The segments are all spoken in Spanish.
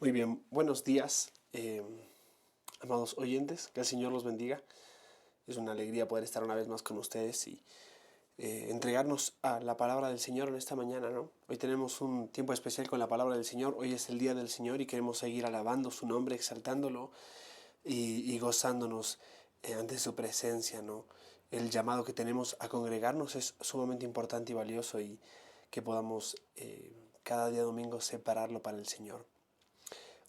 Muy bien, buenos días, amados oyentes, que el Señor los bendiga. Es una alegría poder estar una vez más con ustedes y entregarnos a la palabra del Señor en esta mañana, ¿no? Hoy tenemos un tiempo especial con la palabra del Señor, hoy es el día del Señor y queremos seguir alabando su nombre, exaltándolo y gozándonos ante su presencia, ¿no? El llamado que tenemos a congregarnos es sumamente importante y valioso y que podamos cada día domingo separarlo para el Señor.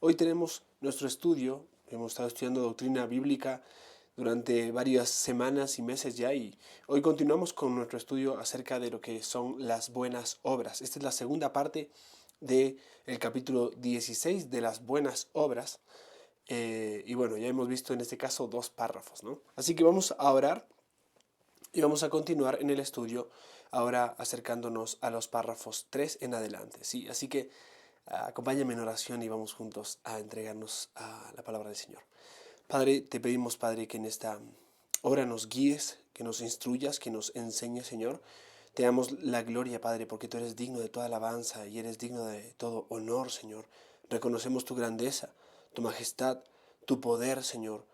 Hoy tenemos nuestro estudio, hemos estado estudiando doctrina bíblica durante varias semanas y meses ya y hoy continuamos con nuestro estudio acerca de lo que son las buenas obras. Esta es la segunda parte del capítulo 16 de las buenas obras y bueno, ya hemos visto en este caso dos párrafos, ¿no? Así que vamos a orar y vamos a continuar en el estudio ahora acercándonos a los párrafos 3 en adelante, ¿sí? Así que acompáñame en oración y vamos juntos a entregarnos a la palabra del Señor. Padre, te pedimos, Padre, que en esta hora nos guíes, que nos instruyas, que nos enseñes, Señor. Te damos la gloria, Padre, porque tú eres digno de toda alabanza y eres digno de todo honor, Señor. Reconocemos tu grandeza, tu majestad, tu poder, Señor.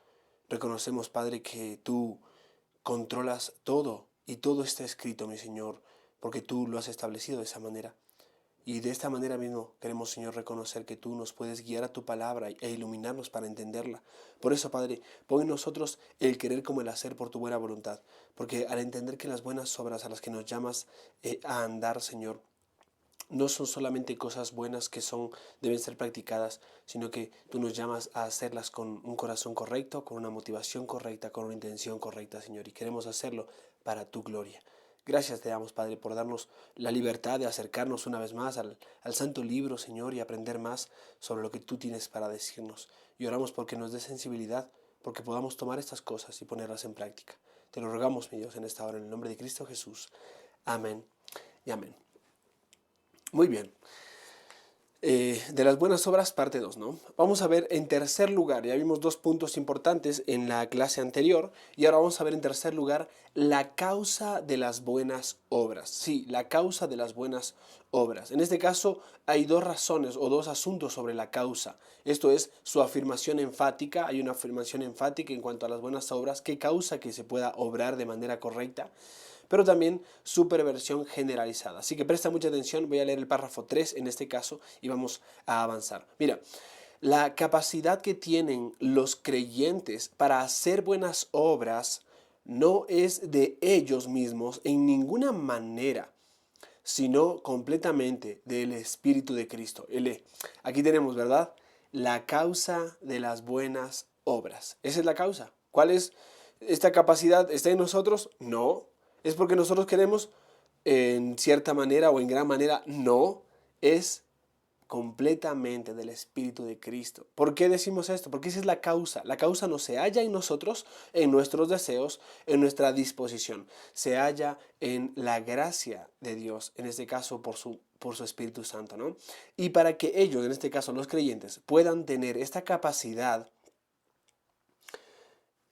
Reconocemos, Padre, que tú controlas todo y todo está escrito, mi Señor, porque tú lo has establecido de esa manera. Y de esta manera mismo queremos, Señor, reconocer que tú nos puedes guiar a tu palabra e iluminarnos para entenderla. Por eso, Padre, pon en nosotros el querer como el hacer por tu buena voluntad. Porque al entender que las buenas obras a las que nos llamas a andar, Señor, no son solamente cosas buenas que deben ser practicadas, sino que tú nos llamas a hacerlas con un corazón correcto, con una motivación correcta, con una intención correcta, Señor. Y queremos hacerlo para tu gloria. Gracias te damos, Padre, por darnos la libertad de acercarnos una vez más al Santo Libro, Señor, y aprender más sobre lo que tú tienes para decirnos. Y oramos porque nos dé sensibilidad, porque podamos tomar estas cosas y ponerlas en práctica. Te lo rogamos, mi Dios, en esta hora, en el nombre de Cristo Jesús. Amén y amén. Muy bien. De las buenas obras, parte 2, ¿no? Vamos a ver en tercer lugar, ya vimos dos puntos importantes en la clase anterior, y ahora vamos a ver en tercer lugar la causa de las buenas obras. Sí, la causa de las buenas obras. En este caso hay dos razones o dos asuntos sobre la causa. Esto es su afirmación enfática, hay una afirmación enfática en cuanto a las buenas obras, que causa que se pueda obrar de manera correcta, pero también su perversión generalizada. Así que presta mucha atención, voy a leer el párrafo 3 en este caso y vamos a avanzar. Mira, la capacidad que tienen los creyentes para hacer buenas obras no es de ellos mismos en ninguna manera, sino completamente del Espíritu de Cristo. Aquí tenemos, ¿verdad? La causa de las buenas obras. Esa es la causa. ¿Cuál es esta capacidad? ¿Está en nosotros? No. ¿Es porque nosotros queremos en cierta manera o en gran manera? No. Es completamente del Espíritu de Cristo. ¿Por qué decimos esto? Porque esa es la causa. La causa no se halla en nosotros, en nuestros deseos, en nuestra disposición. Se halla en la gracia de Dios, en este caso por su Espíritu Santo, ¿no? Y para que ellos, en este caso los creyentes, puedan tener esta capacidad,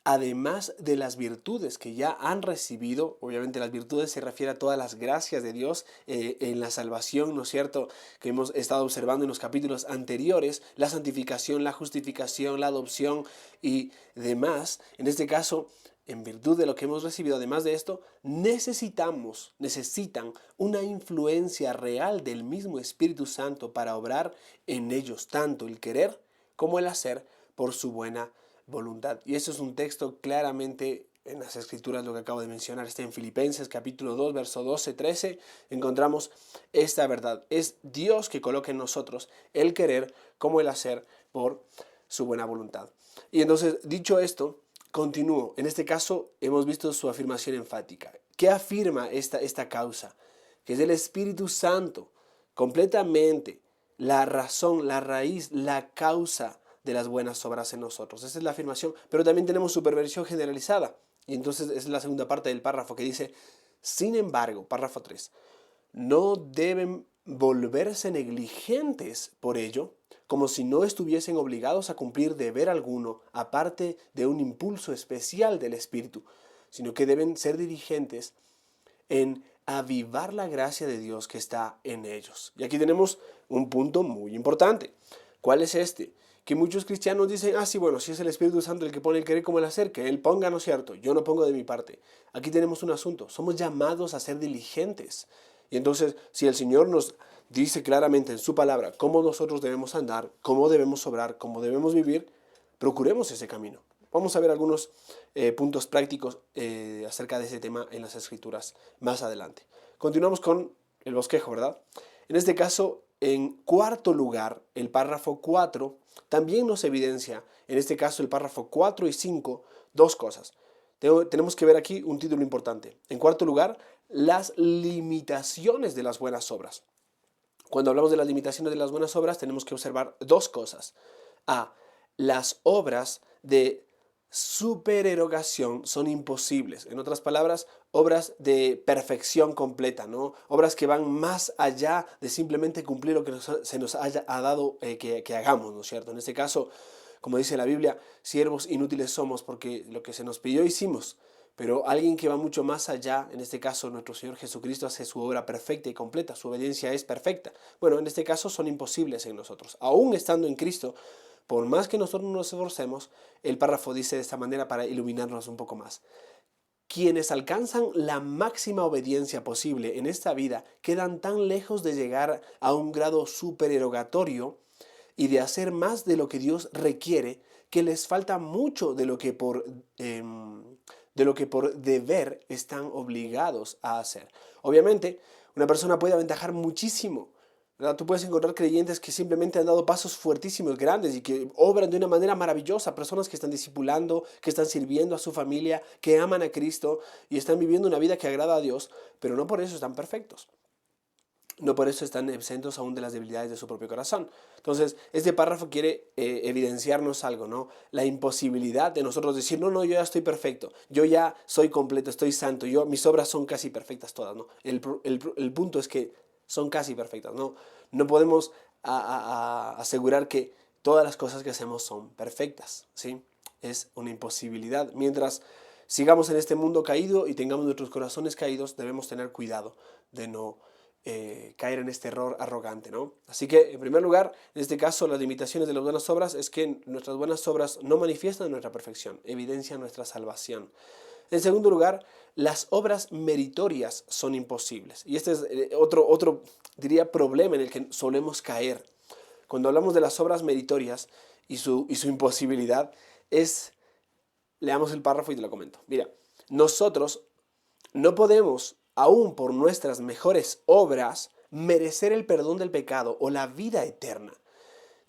además de las virtudes que ya han recibido, obviamente las virtudes se refiere a todas las gracias de Dios en la salvación, ¿no es cierto?, que hemos estado observando en los capítulos anteriores, la santificación, la justificación, la adopción y demás. En este caso, en virtud de lo que hemos recibido, además de esto, necesitan una influencia real del mismo Espíritu Santo para obrar en ellos, tanto el querer como el hacer por su buena voluntad. Y eso es un texto claramente en las escrituras, lo que acabo de mencionar, está en Filipenses capítulo 2, verso 12, 13, encontramos esta verdad. Es Dios que coloca en nosotros el querer como el hacer por su buena voluntad. Y entonces, dicho esto, continúo. En este caso, hemos visto su afirmación enfática. ¿Qué afirma esta causa? Que es el Espíritu Santo, completamente, la razón, la raíz, la causa de las buenas obras en nosotros. Esa es la afirmación, pero también tenemos su perversión generalizada. Y entonces es la segunda parte del párrafo que dice, sin embargo, párrafo 3, no deben volverse negligentes por ello, como si no estuviesen obligados a cumplir deber alguno, aparte de un impulso especial del Espíritu, sino que deben ser diligentes en avivar la gracia de Dios que está en ellos. Y aquí tenemos un punto muy importante. ¿Cuál es este? Que muchos cristianos dicen, sí, bueno, si es el Espíritu Santo el que pone el querer como el hacer, que Él ponga, ¿no es cierto? Yo no pongo de mi parte. Aquí tenemos un asunto, somos llamados a ser diligentes. Y entonces, si el Señor nos dice claramente en su palabra cómo nosotros debemos andar, cómo debemos obrar, cómo debemos vivir, procuremos ese camino. Vamos a ver algunos puntos prácticos acerca de ese tema en las Escrituras más adelante. Continuamos con el bosquejo, ¿verdad? En este caso, en cuarto lugar, el párrafo 4 también nos evidencia, en este caso el párrafo 4 y 5, dos cosas. Tenemos que ver aquí un título importante. En cuarto lugar, las limitaciones de las buenas obras. Cuando hablamos de las limitaciones de las buenas obras, tenemos que observar dos cosas. Las obras de supererogación son imposibles. En otras palabras, obras de perfección completa, ¿no? Obras que van más allá de simplemente cumplir lo que se nos haya dado que hagamos, ¿no es cierto? En este caso, como dice la Biblia, siervos inútiles somos porque lo que se nos pidió hicimos. Pero alguien que va mucho más allá, en este caso nuestro Señor Jesucristo hace su obra perfecta y completa, su obediencia es perfecta. Bueno, en este caso son imposibles en nosotros. Aún estando en Cristo, por más que nosotros nos esforcemos, el párrafo dice de esta manera para iluminarnos un poco más. Quienes alcanzan la máxima obediencia posible en esta vida quedan tan lejos de llegar a un grado supererogatorio y de hacer más de lo que Dios requiere, que les falta mucho de lo que por deber están obligados a hacer. Obviamente, una persona puede aventajar muchísimo, ¿verdad? Tú puedes encontrar creyentes que simplemente han dado pasos fuertísimos, grandes y que obran de una manera maravillosa. Personas que están discipulando, que están sirviendo a su familia, que aman a Cristo y están viviendo una vida que agrada a Dios, pero no por eso están perfectos. No por eso están exentos aún de las debilidades de su propio corazón. Entonces, este párrafo quiere evidenciarnos algo, ¿no? La imposibilidad de nosotros decir, no, yo ya estoy perfecto, yo ya soy completo, estoy santo, mis obras son casi perfectas todas, ¿no? El punto es que son casi perfectas, ¿no? No podemos asegurar que todas las cosas que hacemos son perfectas, ¿sí? Es una imposibilidad. Mientras sigamos en este mundo caído y tengamos nuestros corazones caídos, debemos tener cuidado de no caer en este error arrogante, ¿no? Así que, en primer lugar, en este caso, las limitaciones de las buenas obras es que nuestras buenas obras no manifiestan nuestra perfección, evidencian nuestra salvación. En segundo lugar, las obras meritorias son imposibles. Y este es otro, diría, problema en el que solemos caer. Cuando hablamos de las obras meritorias y su imposibilidad, leamos el párrafo y te lo comento. Mira, nosotros no podemos, aún por nuestras mejores obras, merecer el perdón del pecado o la vida eterna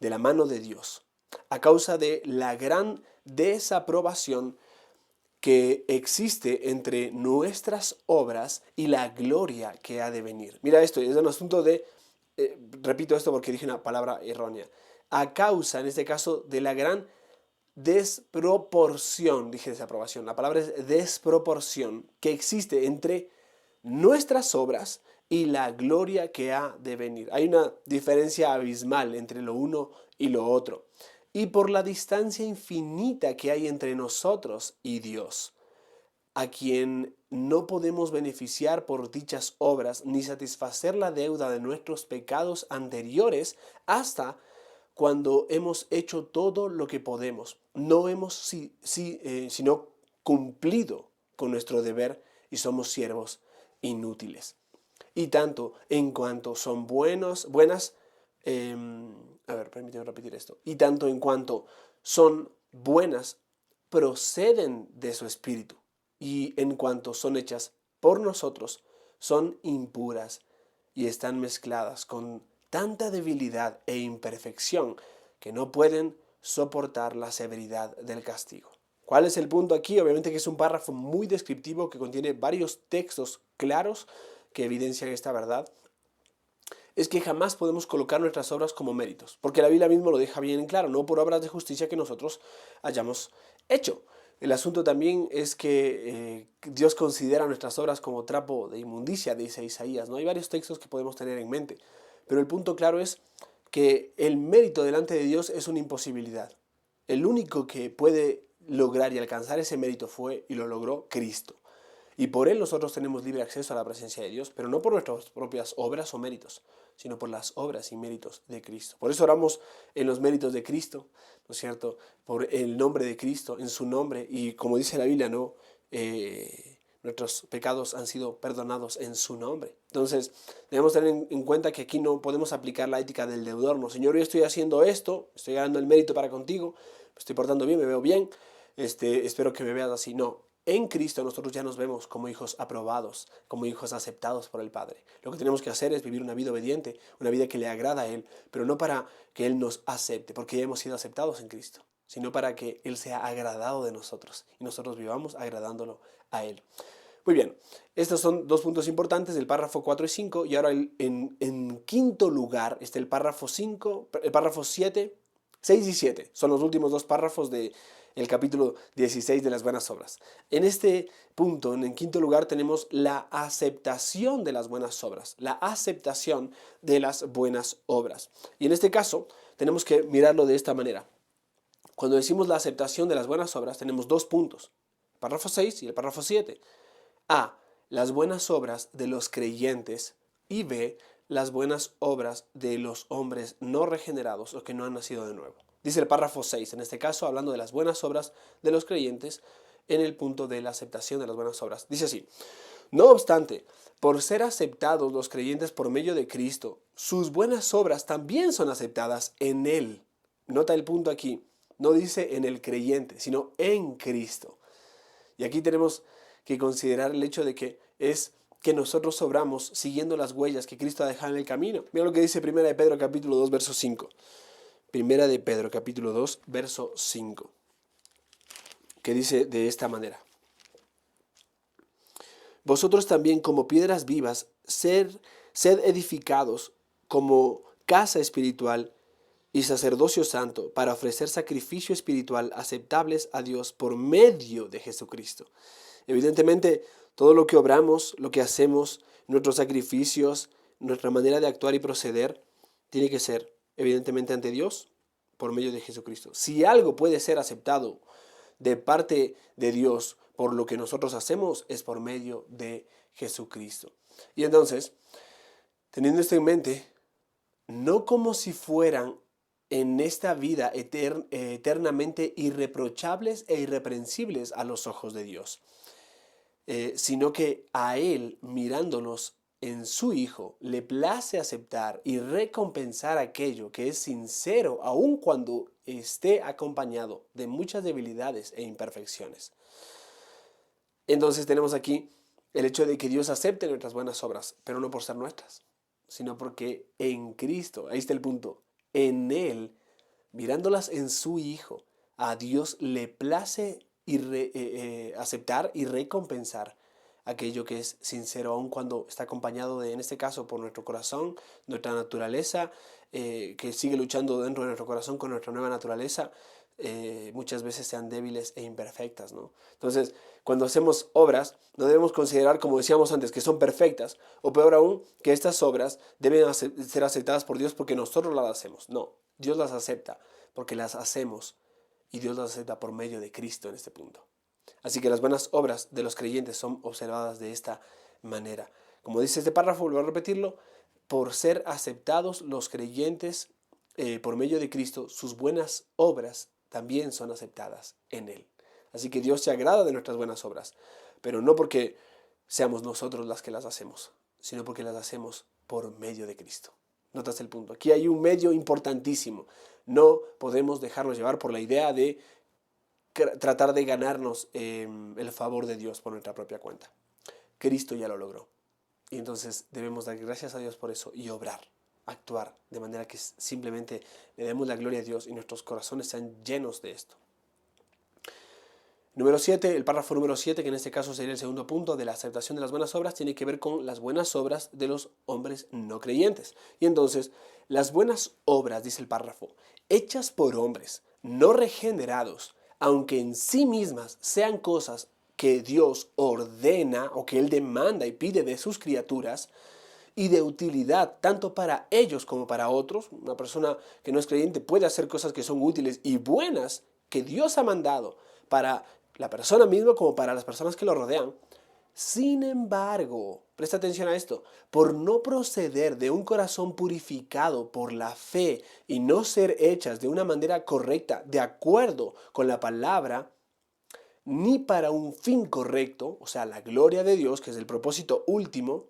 de la mano de Dios, a causa de la gran desaprobación que existe entre nuestras obras y la gloria que ha de venir. Mira esto, es un asunto repito esto porque dije una palabra errónea, a causa, en este caso, de la gran desproporción, dije desaprobación, la palabra es desproporción, que existe entre nuestras obras y la gloria que ha de venir. Hay una diferencia abismal entre lo uno y lo otro. Y por la distancia infinita que hay entre nosotros y Dios, a quien no podemos beneficiar por dichas obras ni satisfacer la deuda de nuestros pecados anteriores hasta cuando hemos hecho todo lo que podemos. No hemos sino cumplido con nuestro deber y somos siervos inútiles. Y tanto en cuanto son buenas, permíteme repetir esto. Y tanto en cuanto son buenas, proceden de su espíritu. Y en cuanto son hechas por nosotros, son impuras y están mezcladas con tanta debilidad e imperfección que no pueden soportar la severidad del castigo. ¿Cuál es el punto aquí? Obviamente que es un párrafo muy descriptivo que contiene varios textos claros que evidencian esta verdad. Es que jamás podemos colocar nuestras obras como méritos, porque la Biblia mismo lo deja bien en claro, no por obras de justicia que nosotros hayamos hecho. El asunto también es que Dios considera nuestras obras como trapo de inmundicia, dice Isaías, ¿no? Hay varios textos que podemos tener en mente, pero el punto claro es que el mérito delante de Dios es una imposibilidad. El único que puede lograr y alcanzar ese mérito fue y lo logró Cristo. y por Él nosotros tenemos libre acceso a la presencia de Dios, pero no por nuestras propias obras o méritos, sino por las obras y méritos de Cristo. Por eso oramos en los méritos de Cristo, ¿no es cierto? Por el nombre de Cristo, en su nombre, y como dice la Biblia, ¿no? Nuestros pecados han sido perdonados en su nombre. Entonces, debemos tener en cuenta que aquí no podemos aplicar la ética del deudor. No, Señor, yo estoy haciendo esto, estoy ganando el mérito para contigo, me estoy portando bien, me veo bien, espero que me veas así. No, en Cristo nosotros ya nos vemos como hijos aprobados, como hijos aceptados por el Padre. Lo que tenemos que hacer es vivir una vida obediente, una vida que le agrada a Él, pero no para que Él nos acepte, porque ya hemos sido aceptados en Cristo, sino para que Él sea agradado de nosotros y nosotros vivamos agradándolo a Él. Muy bien, estos son dos puntos importantes del párrafo 4 y 5, y ahora en quinto lugar está el párrafo 5, el párrafo 7, 6 y 7. Son los últimos dos párrafos del capítulo 16 de las buenas obras. En este punto, en quinto lugar, tenemos la aceptación de las buenas obras, la aceptación de las buenas obras. Y en este caso, tenemos que mirarlo de esta manera. Cuando decimos la aceptación de las buenas obras, tenemos dos puntos, el párrafo 6 y el párrafo 7. A, las buenas obras de los creyentes, y B, las buenas obras de los hombres no regenerados o que no han nacido de nuevo. Dice el párrafo 6, en este caso, hablando de las buenas obras de los creyentes, en el punto de la aceptación de las buenas obras. Dice así: no obstante, por ser aceptados los creyentes por medio de Cristo, sus buenas obras también son aceptadas en Él. Nota el punto aquí, no dice en el creyente, sino en Cristo. Y aquí tenemos que considerar el hecho de que es que nosotros obramos siguiendo las huellas que Cristo ha dejado en el camino. Mira lo que dice 1 de Pedro capítulo 2, verso 5. 1 de Pedro capítulo 2, verso 5. Que dice de esta manera: vosotros también, como piedras vivas, sed edificados como casa espiritual y sacerdocio santo, para ofrecer sacrificio espiritual aceptables a Dios por medio de Jesucristo. Evidentemente, todo lo que obramos, lo que hacemos, nuestros sacrificios, nuestra manera de actuar y proceder, tiene que ser, evidentemente, ante Dios, por medio de Jesucristo. Si algo puede ser aceptado de parte de Dios por lo que nosotros hacemos, es por medio de Jesucristo. Y entonces, teniendo esto en mente, no como si fueran en esta vida eternamente irreprochables e irreprensibles a los ojos de Dios, sino que a Él, mirándonos en su Hijo, le place aceptar y recompensar aquello que es sincero, aun cuando esté acompañado de muchas debilidades e imperfecciones. Entonces tenemos aquí el hecho de que Dios acepte nuestras buenas obras, pero no por ser nuestras, sino porque en Cristo, ahí está el punto, en Él, mirándolas en su Hijo, a Dios le place aceptar y recompensar aquello que es sincero, aun cuando está acompañado de, en este caso, por nuestro corazón, nuestra naturaleza, que sigue luchando dentro de nuestro corazón con nuestra nueva naturaleza, muchas veces sean débiles e imperfectas, ¿no? Entonces, cuando hacemos obras, no debemos considerar, como decíamos antes, que son perfectas, o peor aún, que estas obras deben ser aceptadas por Dios porque nosotros las hacemos. No, Dios las acepta porque las hacemos, y Dios las acepta por medio de Cristo en este punto. Así que las buenas obras de los creyentes son observadas de esta manera. Como dice este párrafo, vuelvo a repetirlo: por ser aceptados los creyentes por medio de Cristo, sus buenas obras también son aceptadas en Él. Así que Dios se agrada de nuestras buenas obras, pero no porque seamos nosotros las que las hacemos, sino porque las hacemos por medio de Cristo. Notas el punto. Aquí hay un medio importantísimo. No podemos dejarnos llevar por la idea de tratar de ganarnos el favor de Dios por nuestra propia cuenta. Cristo ya lo logró. Y entonces debemos dar gracias a Dios por eso y obrar, actuar de manera que simplemente le demos la gloria a Dios y nuestros corazones sean llenos de esto. Número 7, el párrafo número 7, que en este caso sería el segundo punto de la aceptación de las buenas obras, tiene que ver con las buenas obras de los hombres no creyentes. Y entonces, las buenas obras, dice el párrafo, hechas por hombres no regenerados, aunque en sí mismas sean cosas que Dios ordena o que Él demanda y pide de sus criaturas, y de utilidad tanto para ellos como para otros. Una persona que no es creyente puede hacer cosas que son útiles y buenas que Dios ha mandado para la persona misma como para las personas que lo rodean. Sin embargo, presta atención a esto, por no proceder de un corazón purificado por la fe y no ser hechas de una manera correcta, de acuerdo con la palabra, ni para un fin correcto, o sea, la gloria de Dios, que es el propósito último,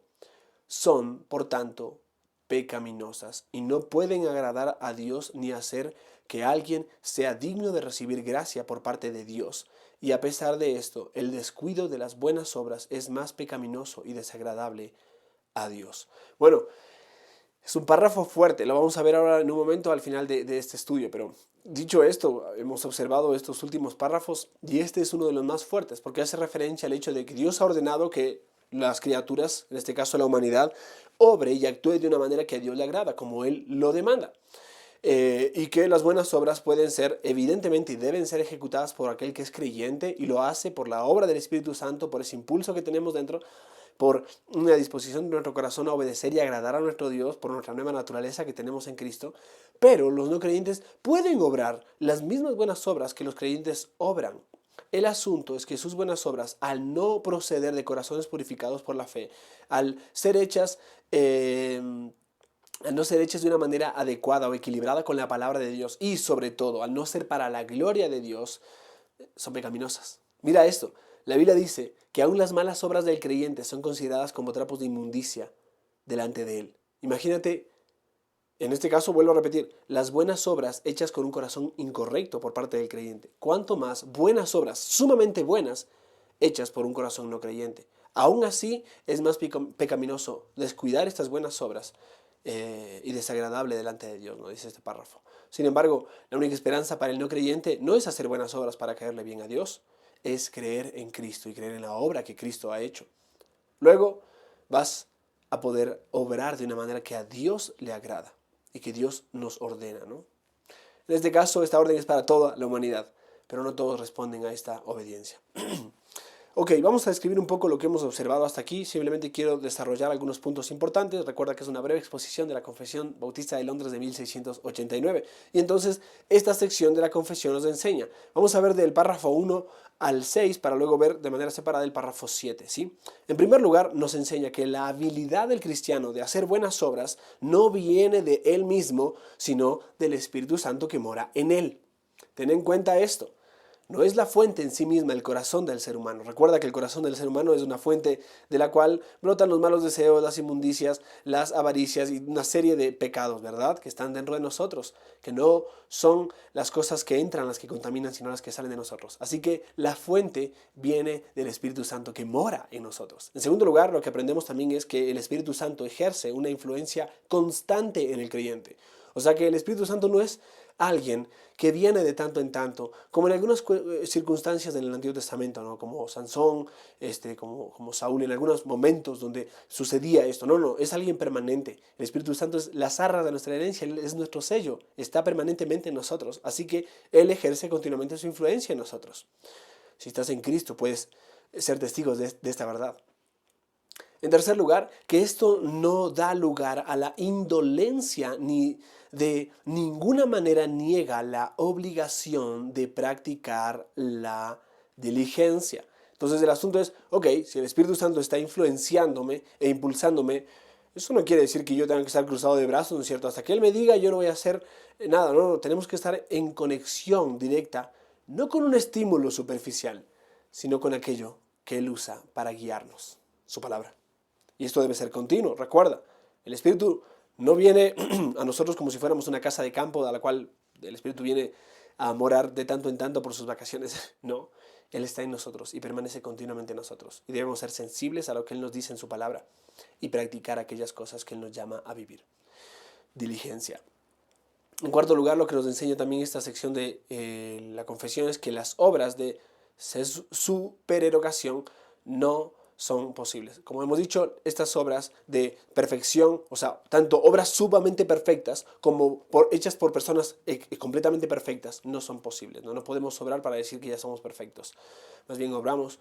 son, por tanto, pecaminosas y no pueden agradar a Dios ni hacer que alguien sea digno de recibir gracia por parte de Dios. Y a pesar de esto, el descuido de las buenas obras es más pecaminoso y desagradable a Dios. Bueno, es un párrafo fuerte, lo vamos a ver ahora en un momento al final de este estudio, pero dicho esto, hemos observado estos últimos párrafos y este es uno de los más fuertes porque hace referencia al hecho de que Dios ha ordenado que las criaturas, en este caso la humanidad, obre y actúe de una manera que a Dios le agrada, como Él lo demanda. Y que las buenas obras pueden ser, evidentemente, y deben ser ejecutadas por aquel que es creyente y lo hace por la obra del Espíritu Santo, por ese impulso que tenemos dentro, por una disposición de nuestro corazón a obedecer y agradar a nuestro Dios, por nuestra nueva naturaleza que tenemos en Cristo. Pero los no creyentes pueden obrar las mismas buenas obras que los creyentes obran. El asunto es que sus buenas obras, al no proceder de corazones purificados por la fe, al ser hechas, al no ser hechas de una manera adecuada o equilibrada con la palabra de Dios y sobre todo al no ser para la gloria de Dios, son pecaminosas. Mira esto, la Biblia dice que aún las malas obras del creyente son consideradas como trapos de inmundicia delante de él. Imagínate, en este caso vuelvo a repetir, las buenas obras hechas con un corazón incorrecto por parte del creyente. Cuanto más buenas obras, sumamente buenas, hechas por un corazón no creyente. Aún así es más pecaminoso descuidar estas buenas obras y desagradable delante de Dios, ¿no? Dice este párrafo. Sin embargo, la única esperanza para el no creyente no es hacer buenas obras para caerle bien a Dios, es creer en Cristo y creer en la obra que Cristo ha hecho. Luego vas a poder obrar de una manera que a Dios le agrada y que Dios nos ordena, ¿no? En este caso, esta orden es para toda la humanidad, pero no todos responden a esta obediencia. Ok, vamos a describir un poco lo que hemos observado hasta aquí. Simplemente quiero desarrollar algunos puntos importantes. Recuerda que es una breve exposición de la Confesión Bautista de Londres de 1689. Y entonces, esta sección de la Confesión nos enseña. Vamos a ver del párrafo 1 al 6 para luego ver de manera separada el párrafo 7, ¿sí? En primer lugar, nos enseña que la habilidad del cristiano de hacer buenas obras no viene de él mismo, sino del Espíritu Santo que mora en él. Ten en cuenta esto. No es la fuente en sí misma el corazón del ser humano. Recuerda que el corazón del ser humano es una fuente de la cual brotan los malos deseos, las inmundicias, las avaricias y una serie de pecados, ¿verdad? Que están dentro de nosotros, que no son las cosas que entran las que contaminan, sino las que salen de nosotros. Así que la fuente viene del Espíritu Santo que mora en nosotros. En segundo lugar, lo que aprendemos también es que el Espíritu Santo ejerce una influencia constante en el creyente. O sea que el Espíritu Santo no es alguien que viene de tanto en tanto, como en algunas circunstancias del Antiguo Testamento, ¿no? Como Sansón, como Saúl, en algunos momentos donde sucedía esto. No, es alguien permanente. El Espíritu Santo es la zarra de nuestra herencia, es nuestro sello, está permanentemente en nosotros. Así que Él ejerce continuamente su influencia en nosotros. Si estás en Cristo, puedes ser testigos de esta verdad. En tercer lugar, que esto no da lugar a la indolencia ni de ninguna manera niega la obligación de practicar la diligencia. Entonces el asunto es, ok, si el Espíritu Santo está influenciándome e impulsándome, eso no quiere decir que yo tenga que estar cruzado de brazos, ¿no es cierto? Hasta que Él me diga, yo no voy a hacer nada, no, tenemos que estar en conexión directa, no con un estímulo superficial, sino con aquello que Él usa para guiarnos, su palabra. Y esto debe ser continuo. Recuerda, el Espíritu no viene a nosotros como si fuéramos una casa de campo a la cual el Espíritu viene a morar de tanto en tanto por sus vacaciones. No, Él está en nosotros y permanece continuamente en nosotros. Y debemos ser sensibles a lo que Él nos dice en su palabra y practicar aquellas cosas que Él nos llama a vivir. Diligencia. En cuarto lugar, lo que nos enseña también esta sección de la confesión es que las obras de supererogación no son posibles. Como hemos dicho, estas obras de perfección, o sea, tanto obras sumamente perfectas como hechas por personas completamente perfectas, no son posibles. No podemos obrar para decir que ya somos perfectos. Más bien obramos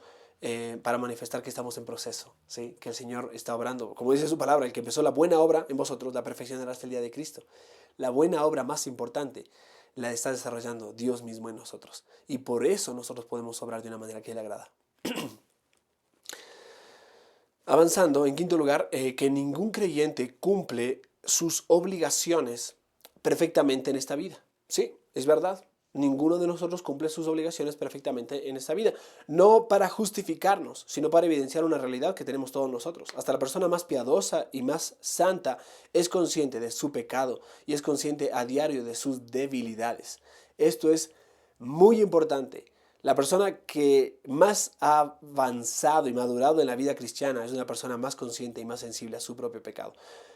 para manifestar que estamos en proceso, ¿sí? Que el Señor está obrando. Como dice su palabra, el que empezó la buena obra en vosotros, la perfeccionará hasta el día de Cristo. La buena obra más importante la está desarrollando Dios mismo en nosotros. Y por eso nosotros podemos obrar de una manera que le agrada. Avanzando, en quinto lugar, que ningún creyente cumple sus obligaciones perfectamente en esta vida. Sí, es verdad. Ninguno de nosotros cumple sus obligaciones perfectamente en esta vida. No para justificarnos, sino para evidenciar una realidad que tenemos todos nosotros. Hasta la persona más piadosa y más santa es consciente de su pecado y es consciente a diario de sus debilidades. Esto es muy importante. La persona que más ha avanzado y madurado en la vida cristiana es una persona más consciente y más sensible a su propio pecado.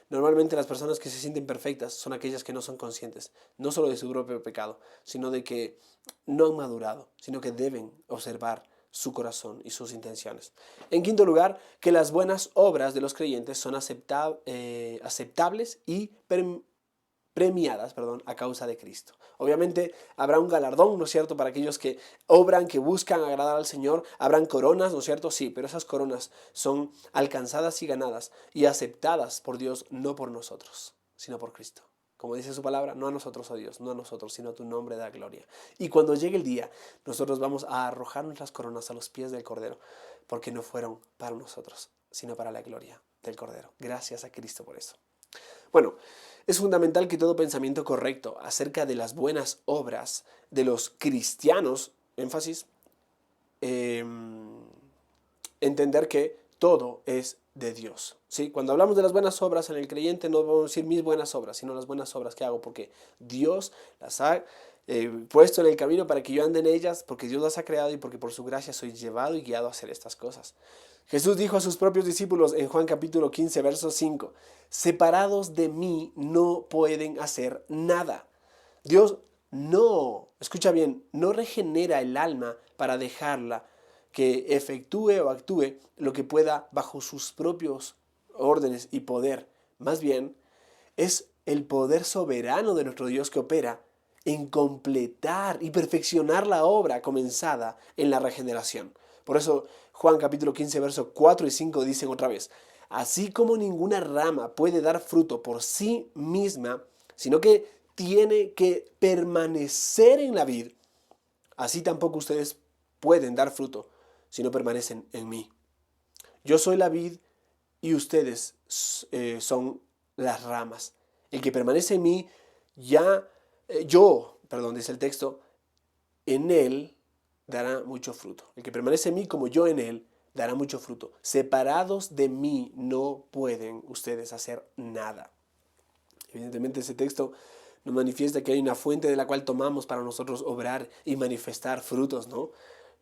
Normalmente las personas que se sienten perfectas son aquellas que no son conscientes, no solo de su propio pecado, sino de que no han madurado, sino que deben observar su corazón y sus intenciones. En quinto lugar, que las buenas obras de los creyentes son aceptables y premiadas, a causa de Cristo. Obviamente habrá un galardón, ¿no es cierto?, para aquellos que obran, que buscan agradar al Señor. Habrán coronas, ¿no es cierto? Sí, pero esas coronas son alcanzadas y ganadas y aceptadas por Dios, no por nosotros, sino por Cristo. Como dice su palabra, no a nosotros, oh Dios, no a nosotros, sino a tu nombre da gloria. Y cuando llegue el día, nosotros vamos a arrojar nuestras coronas a los pies del Cordero, porque no fueron para nosotros, sino para la gloria del Cordero. Gracias a Cristo por eso. Bueno, es fundamental que todo pensamiento correcto acerca de las buenas obras de los cristianos, énfasis, entender que todo es de Dios. ¿Sí? Cuando hablamos de las buenas obras en el creyente no vamos a decir mis buenas obras, sino las buenas obras que hago, porque Dios las ha puesto en el camino para que yo ande en ellas, porque Dios las ha creado y porque por su gracia soy llevado y guiado a hacer estas cosas. Jesús dijo a sus propios discípulos en Juan capítulo 15, verso 5, separados de mí no pueden hacer nada. Dios no, escucha bien, no regenera el alma para dejarla que efectúe o actúe lo que pueda bajo sus propios órdenes y poder. Más bien, es el poder soberano de nuestro Dios que opera en completar y perfeccionar la obra comenzada en la regeneración. Por eso Juan capítulo 15, versos 4 y 5 dicen otra vez, así como ninguna rama puede dar fruto por sí misma, sino que tiene que permanecer en la vid, así tampoco ustedes pueden dar fruto si no permanecen en mí. Yo soy la vid y ustedes son las ramas. El que permanece en mí, dice el texto, en él dará mucho fruto. El que permanece en mí como yo en él, dará mucho fruto. Separados de mí no pueden ustedes hacer nada. Evidentemente ese texto nos manifiesta que hay una fuente de la cual tomamos para nosotros obrar y manifestar frutos, ¿no?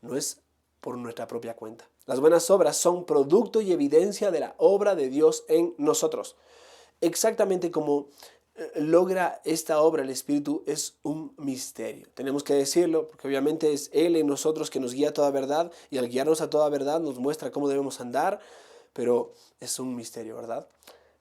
No es por nuestra propia cuenta. Las buenas obras son producto y evidencia de la obra de Dios en nosotros. Exactamente como logra esta obra el Espíritu es un misterio. Tenemos que decirlo porque obviamente es Él en nosotros que nos guía a toda verdad y al guiarnos a toda verdad nos muestra cómo debemos andar, pero es un misterio, ¿verdad?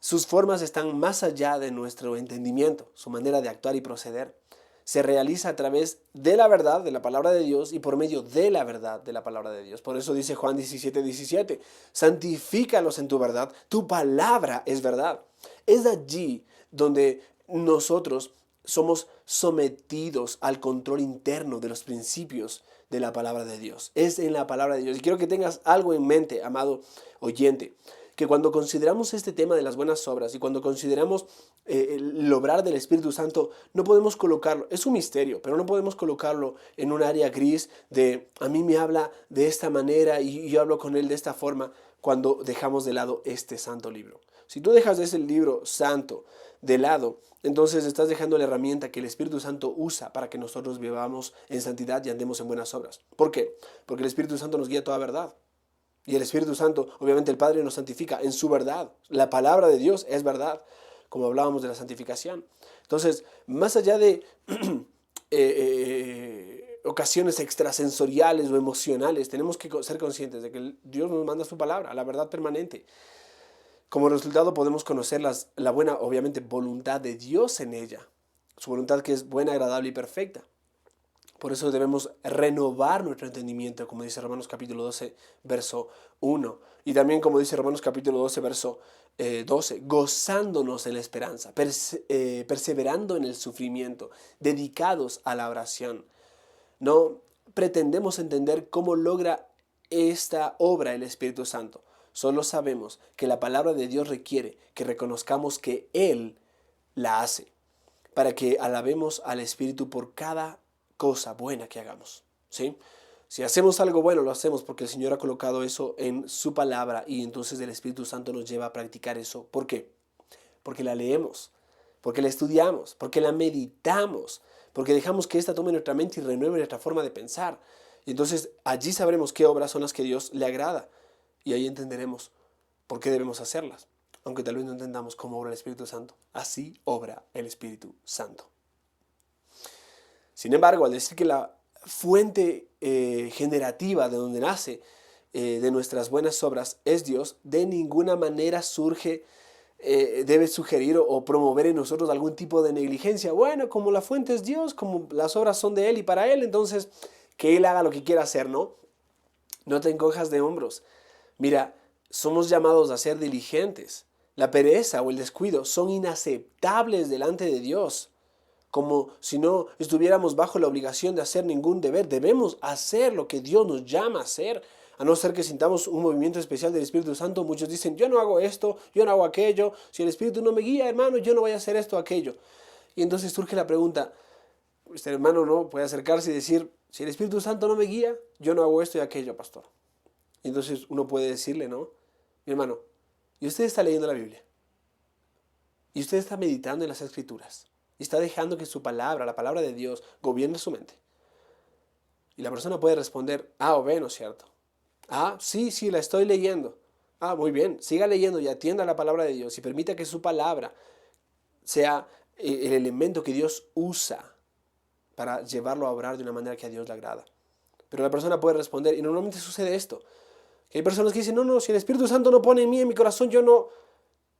Sus formas están más allá de nuestro entendimiento, su manera de actuar y proceder. Se realiza a través de la verdad, de la palabra de Dios y por medio de la verdad de la palabra de Dios. Por eso dice Juan 17:17, santifícalos en tu verdad, tu palabra es verdad. Es allí donde nosotros somos sometidos al control interno de los principios de la palabra de Dios. Es en la palabra de Dios. Y quiero que tengas algo en mente, amado oyente, que cuando consideramos este tema de las buenas obras y cuando consideramos el obrar del Espíritu Santo, no podemos colocarlo, es un misterio, pero no podemos colocarlo en un área gris de a mí me habla de esta manera y yo hablo con él de esta forma cuando dejamos de lado este santo libro. Si tú dejas ese libro santo de lado, entonces estás dejando la herramienta que el Espíritu Santo usa para que nosotros vivamos en santidad y andemos en buenas obras. ¿Por qué? Porque el Espíritu Santo nos guía a toda verdad. Y el Espíritu Santo, obviamente el Padre nos santifica en su verdad. La palabra de Dios es verdad, como hablábamos de la santificación. Entonces, más allá de ocasiones extrasensoriales o emocionales, tenemos que ser conscientes de que Dios nos manda su palabra, la verdad permanente. Como resultado podemos conocer la buena, obviamente, voluntad de Dios en ella. Su voluntad que es buena, agradable y perfecta. Por eso debemos renovar nuestro entendimiento, como dice Romanos capítulo 12, verso 1. Y también como dice Romanos capítulo 12, verso 12, gozándonos en la esperanza, perseverando en el sufrimiento, dedicados a la oración. No pretendemos entender cómo logra esta obra el Espíritu Santo. Solo sabemos que la palabra de Dios requiere que reconozcamos que Él la hace, para que alabemos al Espíritu por cada cosa buena que hagamos, ¿sí? Si hacemos algo bueno, lo hacemos porque el Señor ha colocado eso en su palabra y entonces el Espíritu Santo nos lleva a practicar eso. ¿Por qué? Porque la leemos, porque la estudiamos, porque la meditamos, porque dejamos que ésta tome nuestra mente y renueve nuestra forma de pensar. Y entonces allí sabremos qué obras son las que Dios le agrada y ahí entenderemos por qué debemos hacerlas, aunque tal vez no entendamos cómo obra el Espíritu Santo. Así obra el Espíritu Santo. Sin embargo, al decir que la fuente generativa de donde nace de nuestras buenas obras es Dios, de ninguna manera debe sugerir o promover en nosotros algún tipo de negligencia. Bueno, como la fuente es Dios, como las obras son de Él y para Él, entonces que Él haga lo que quiera hacer, ¿no? No te encojas de hombros. Mira, somos llamados a ser diligentes. La pereza o el descuido son inaceptables delante de Dios. Como si no estuviéramos bajo la obligación de hacer ningún deber. Debemos hacer lo que Dios nos llama a hacer. A no ser que sintamos un movimiento especial del Espíritu Santo, muchos dicen, yo no hago esto, yo no hago aquello. Si el Espíritu no me guía, hermano, yo no voy a hacer esto o aquello. Y entonces surge la pregunta, este hermano no puede acercarse y decir, si el Espíritu Santo no me guía, yo no hago esto y aquello, pastor. Y entonces uno puede decirle, ¿no? Mi hermano, y usted está leyendo la Biblia. Y usted está meditando en las Escrituras. Y está dejando que su palabra, la palabra de Dios, gobierne su mente. Y la persona puede responder, A o B, ¿no es cierto? Ah, sí, la estoy leyendo. Ah, muy bien, siga leyendo y atienda la palabra de Dios y permita que su palabra sea el elemento que Dios usa para llevarlo a obrar de una manera que a Dios le agrada. Pero la persona puede responder, y normalmente sucede esto, que hay personas que dicen, no, si el Espíritu Santo no pone en mí, en mi corazón, yo no.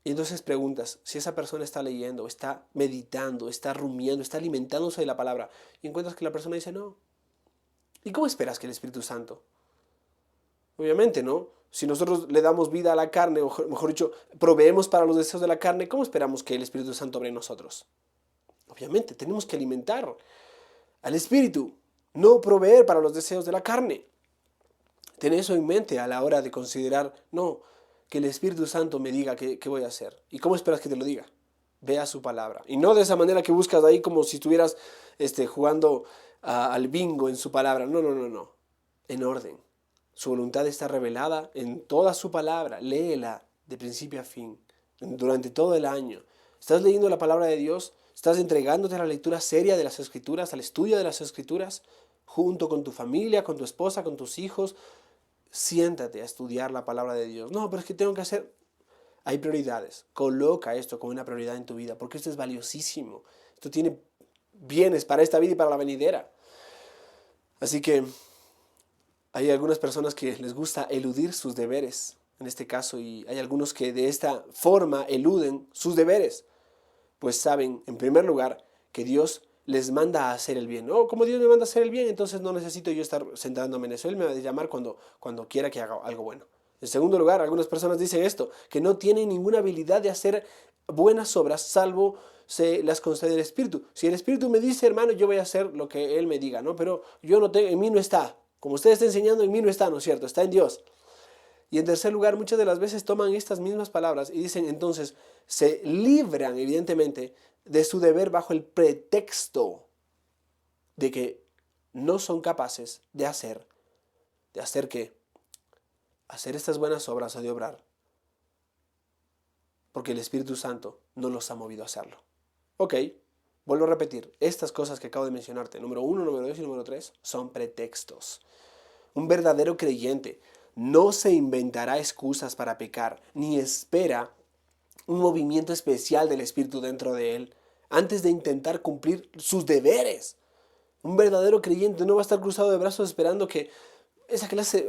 Y entonces preguntas si esa persona está leyendo, está meditando, está rumiando, está alimentándose de la palabra, y encuentras que la persona dice, no. ¿Y cómo esperas que el Espíritu Santo? Obviamente, ¿no? Si nosotros le damos vida a la carne, o mejor dicho, proveemos para los deseos de la carne, ¿cómo esperamos que el Espíritu Santo obre en nosotros? Obviamente, tenemos que alimentar al Espíritu, no proveer para los deseos de la carne. Ten eso en mente a la hora de considerar, no, que el Espíritu Santo me diga qué voy a hacer. ¿Y cómo esperas que te lo diga? Vea su palabra. Y no de esa manera que buscas ahí como si estuvieras jugando al bingo en su palabra. No. En orden. Su voluntad está revelada en toda su palabra. Léela de principio a fin, durante todo el año. ¿Estás leyendo la palabra de Dios? ¿Estás entregándote a la lectura seria de las Escrituras, al estudio de las Escrituras, junto con tu familia, con tu esposa, con tus hijos? Siéntate a estudiar la palabra de Dios. No, pero es que tengo que hacer... Hay prioridades. Coloca esto como una prioridad en tu vida, porque esto es valiosísimo. Esto tiene bienes para esta vida y para la venidera. Así que hay algunas personas que les gusta eludir sus deberes, en este caso, y hay algunos que de esta forma eluden sus deberes, pues saben, en primer lugar, que Dios les manda a hacer el bien. No, como Dios me manda a hacer el bien, entonces no necesito yo estar sentándome en eso. Él me va a llamar cuando quiera que haga algo bueno. En segundo lugar, algunas personas dicen esto, que no tienen ninguna habilidad de hacer buenas obras, salvo se las concede el Espíritu. Si el Espíritu me dice, hermano, yo voy a hacer lo que Él me diga, ¿no? Pero yo no tengo, en mí no está. Como usted está enseñando, en mí no está, ¿no es cierto? Está en Dios. Y en tercer lugar, muchas de las veces toman estas mismas palabras y dicen, entonces, se libran, evidentemente, de su deber bajo el pretexto de que no son capaces de hacer qué, hacer estas buenas obras o de obrar, porque el Espíritu Santo no los ha movido a hacerlo. Ok, vuelvo a repetir, estas cosas que acabo de mencionarte, número 1, número 2 y número 3, son pretextos. Un verdadero creyente no se inventará excusas para pecar, ni espera un movimiento especial del Espíritu dentro de él antes de intentar cumplir sus deberes. Un verdadero creyente no va a estar cruzado de brazos esperando que esa clase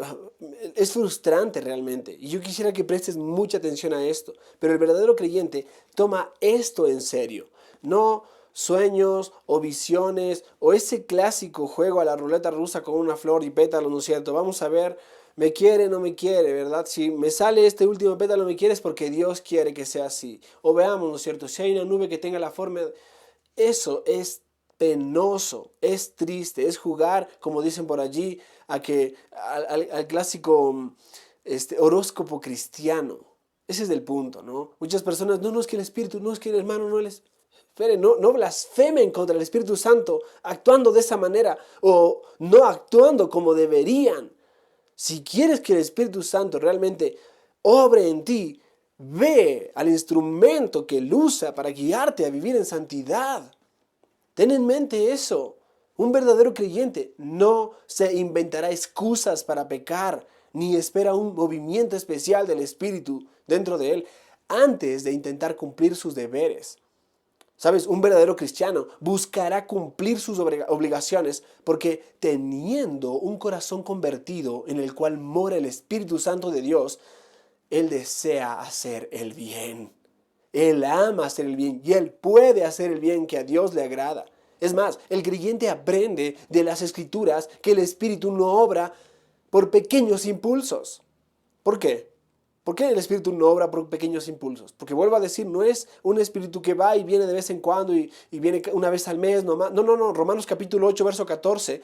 es frustrante realmente. Y yo quisiera que prestes mucha atención a esto. Pero el verdadero creyente toma esto en serio. No sueños o visiones o ese clásico juego a la ruleta rusa con una flor y pétalos, ¿no es cierto? Vamos a ver, me quiere, no me quiere, ¿verdad? Si me sale este último pétalo, me quiere es porque Dios quiere que sea así. O veamos, ¿no es cierto? Si hay una nube que tenga la forma... Eso es penoso, es triste, es jugar, como dicen por allí, al clásico horóscopo cristiano. Ese es el punto, ¿no? Muchas personas, no es que el Espíritu, no es que el hermano, no les... Esperen, no blasfemen contra el Espíritu Santo actuando de esa manera o no actuando como deberían. Si quieres que el Espíritu Santo realmente obre en ti, ve al instrumento que él usa para guiarte a vivir en santidad. Ten en mente eso. Un verdadero creyente no se inventará excusas para pecar, ni espera un movimiento especial del Espíritu dentro de él antes de intentar cumplir sus deberes. ¿Sabes? Un verdadero cristiano buscará cumplir sus obligaciones porque teniendo un corazón convertido en el cual mora el Espíritu Santo de Dios, él desea hacer el bien. Él ama hacer el bien y él puede hacer el bien que a Dios le agrada. Es más, el creyente aprende de las Escrituras que el Espíritu no obra por pequeños impulsos. ¿Por qué? ¿Por qué el Espíritu no obra por pequeños impulsos? Porque vuelvo a decir, no es un Espíritu que va y viene de vez en cuando y viene una vez al mes nomás. No. Romanos capítulo 8, verso 14,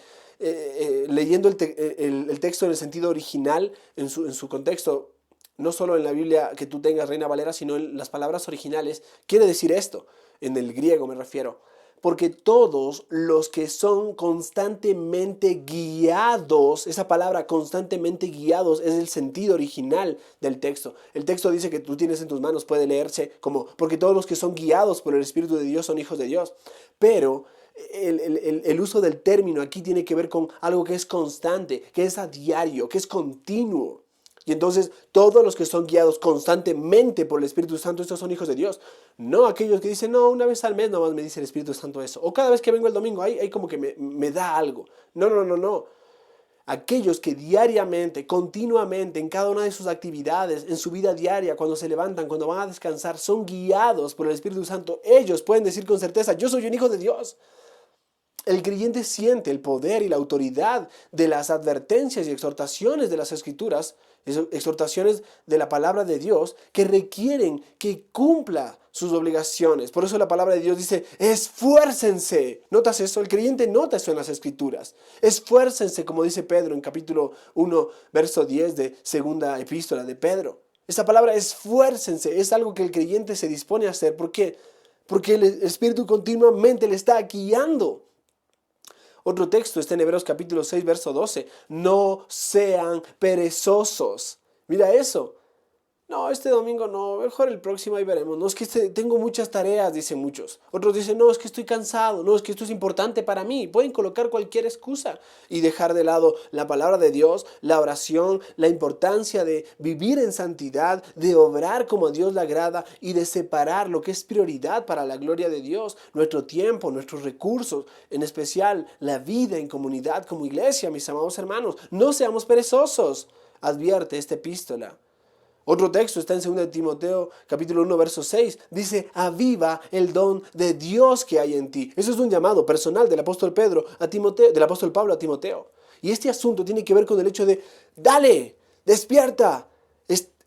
leyendo el texto en el sentido original, en su contexto, no solo en la Biblia que tú tengas, Reina Valera, sino en las palabras originales, quiere decir esto, en el griego me refiero. Porque todos los que son constantemente guiados, esa palabra constantemente guiados es el sentido original del texto. El texto dice que tú tienes en tus manos, puede leerse como, porque todos los que son guiados por el Espíritu de Dios son hijos de Dios. Pero el uso del término aquí tiene que ver con algo que es constante, que es a diario, que es continuo. Y entonces todos los que son guiados constantemente por el Espíritu Santo, estos son hijos de Dios. No aquellos que dicen, no, una vez al mes nomás me dice el Espíritu Santo eso. O cada vez que vengo el domingo, ahí como que me da algo. No. Aquellos que diariamente, continuamente, en cada una de sus actividades, en su vida diaria, cuando se levantan, cuando van a descansar, son guiados por el Espíritu Santo. Ellos pueden decir con certeza, yo soy un hijo de Dios. El creyente siente el poder y la autoridad de las advertencias y exhortaciones de las Escrituras, exhortaciones de la palabra de Dios que requieren que cumpla sus obligaciones. Por eso la palabra de Dios dice, esfuércense. ¿Notas eso? El creyente nota eso en las Escrituras. Esfuércense, como dice Pedro en capítulo 1, verso 10 de segunda epístola de Pedro. Esa palabra esfuércense es algo que el creyente se dispone a hacer. ¿Por qué? Porque el Espíritu continuamente le está guiando. Otro texto está en Hebreos capítulo 6, verso 12. No sean perezosos. Mira eso. No, este domingo no, mejor el próximo ahí veremos. No, es que tengo muchas tareas, dicen muchos. Otros dicen, no, es que estoy cansado. No, es que esto es importante para mí. Pueden colocar cualquier excusa y dejar de lado la palabra de Dios, la oración, la importancia de vivir en santidad, de obrar como a Dios le agrada y de separar lo que es prioridad para la gloria de Dios, nuestro tiempo, nuestros recursos, en especial la vida en comunidad como iglesia, mis amados hermanos. No seamos perezosos, advierte esta epístola. Otro texto está en 2 Timoteo capítulo 1 verso 6. Dice, aviva el don de Dios que hay en ti. Eso es un llamado personal del apóstol Pedro a Timoteo, del apóstol Pablo a Timoteo. Y este asunto tiene que ver con el hecho de, dale, despierta,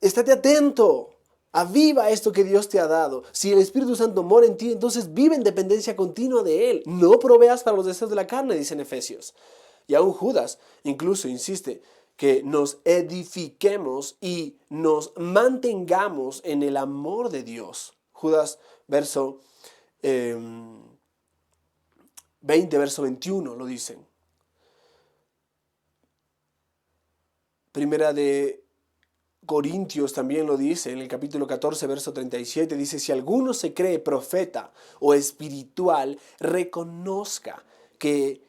estate atento, aviva esto que Dios te ha dado. Si el Espíritu Santo mora en ti, entonces vive en dependencia continua de Él. No proveas para los deseos de la carne, dice en Efesios. Y aún Judas incluso insiste que nos edifiquemos y nos mantengamos en el amor de Dios. Judas, verso 20, verso 21 lo dicen. Primera de Corintios también lo dice, en el capítulo 14, verso 37, dice, si alguno se cree profeta o espiritual, reconozca que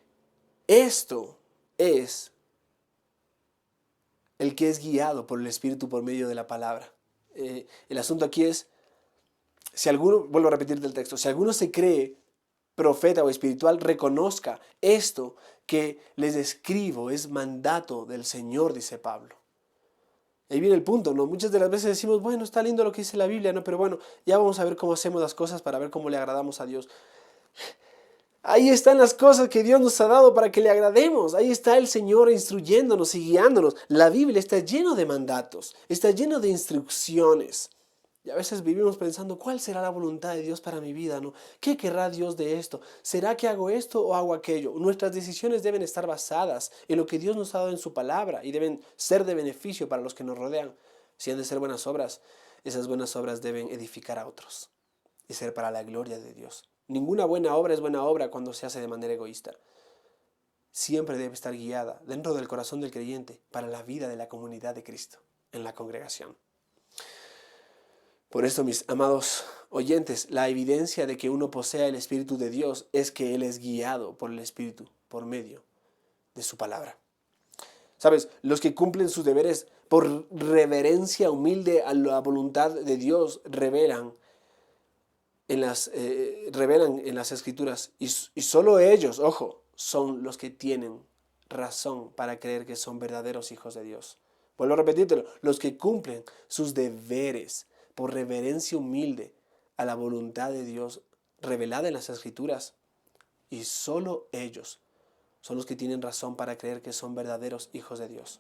esto es el que es guiado por el Espíritu por medio de la palabra. El asunto aquí es, si alguno, vuelvo a repetirte el texto, si alguno se cree profeta o espiritual, reconozca esto que les escribo, es mandato del Señor, dice Pablo. Ahí viene el punto, ¿no? Muchas de las veces decimos, bueno, está lindo lo que dice la Biblia, ¿no? Pero bueno, ya vamos a ver cómo hacemos las cosas para ver cómo le agradamos a Dios. Ahí están las cosas que Dios nos ha dado para que le agrademos. Ahí está el Señor instruyéndonos y guiándonos. La Biblia está llena de mandatos, está llena de instrucciones. Y a veces vivimos pensando, ¿cuál será la voluntad de Dios para mi vida? ¿No? ¿Qué querrá Dios de esto? ¿Será que hago esto o hago aquello? Nuestras decisiones deben estar basadas en lo que Dios nos ha dado en su palabra y deben ser de beneficio para los que nos rodean. Si han de ser buenas obras, esas buenas obras deben edificar a otros y ser para la gloria de Dios. Ninguna buena obra es buena obra cuando se hace de manera egoísta. Siempre debe estar guiada dentro del corazón del creyente para la vida de la comunidad de Cristo, en la congregación. Por esto, mis amados oyentes, la evidencia de que uno posea el Espíritu de Dios es que Él es guiado por el Espíritu, por medio de su palabra. ¿Sabes? Los que cumplen sus deberes por reverencia humilde a la voluntad de Dios revelan en las Escrituras. Y solo ellos, ojo, son los que tienen razón para creer que son verdaderos hijos de Dios. Vuelvo a repetírtelo, los que cumplen sus deberes por reverencia humilde a la voluntad de Dios revelada en las Escrituras. Y solo ellos son los que tienen razón para creer que son verdaderos hijos de Dios.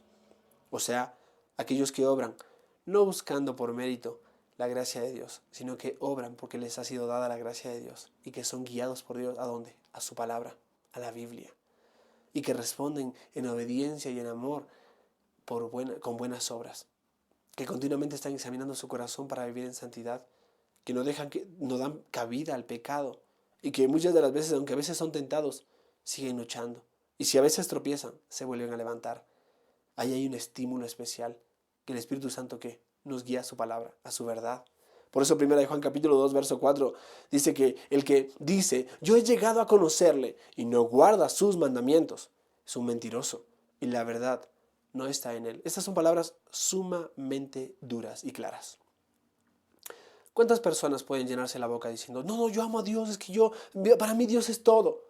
O sea, aquellos que obran no buscando por mérito la gracia de Dios, sino que obran porque les ha sido dada la gracia de Dios y que son guiados por Dios. ¿A dónde? A su palabra, a la Biblia. Y que responden en obediencia y en amor con buenas obras. Que continuamente están examinando su corazón para vivir en santidad, que no dan cabida al pecado y que muchas de las veces, aunque a veces son tentados, siguen luchando. Y si a veces tropiezan, se vuelven a levantar. Ahí hay un estímulo especial que el Espíritu Santo que nos guía a su palabra, a su verdad. Por eso 1 Juan capítulo 2, verso 4 dice que el que dice, yo he llegado a conocerle y no guarda sus mandamientos, es un mentiroso y la verdad no está en él. Estas son palabras sumamente duras y claras. ¿Cuántas personas pueden llenarse la boca diciendo, no, yo amo a Dios, es que para mí Dios es todo?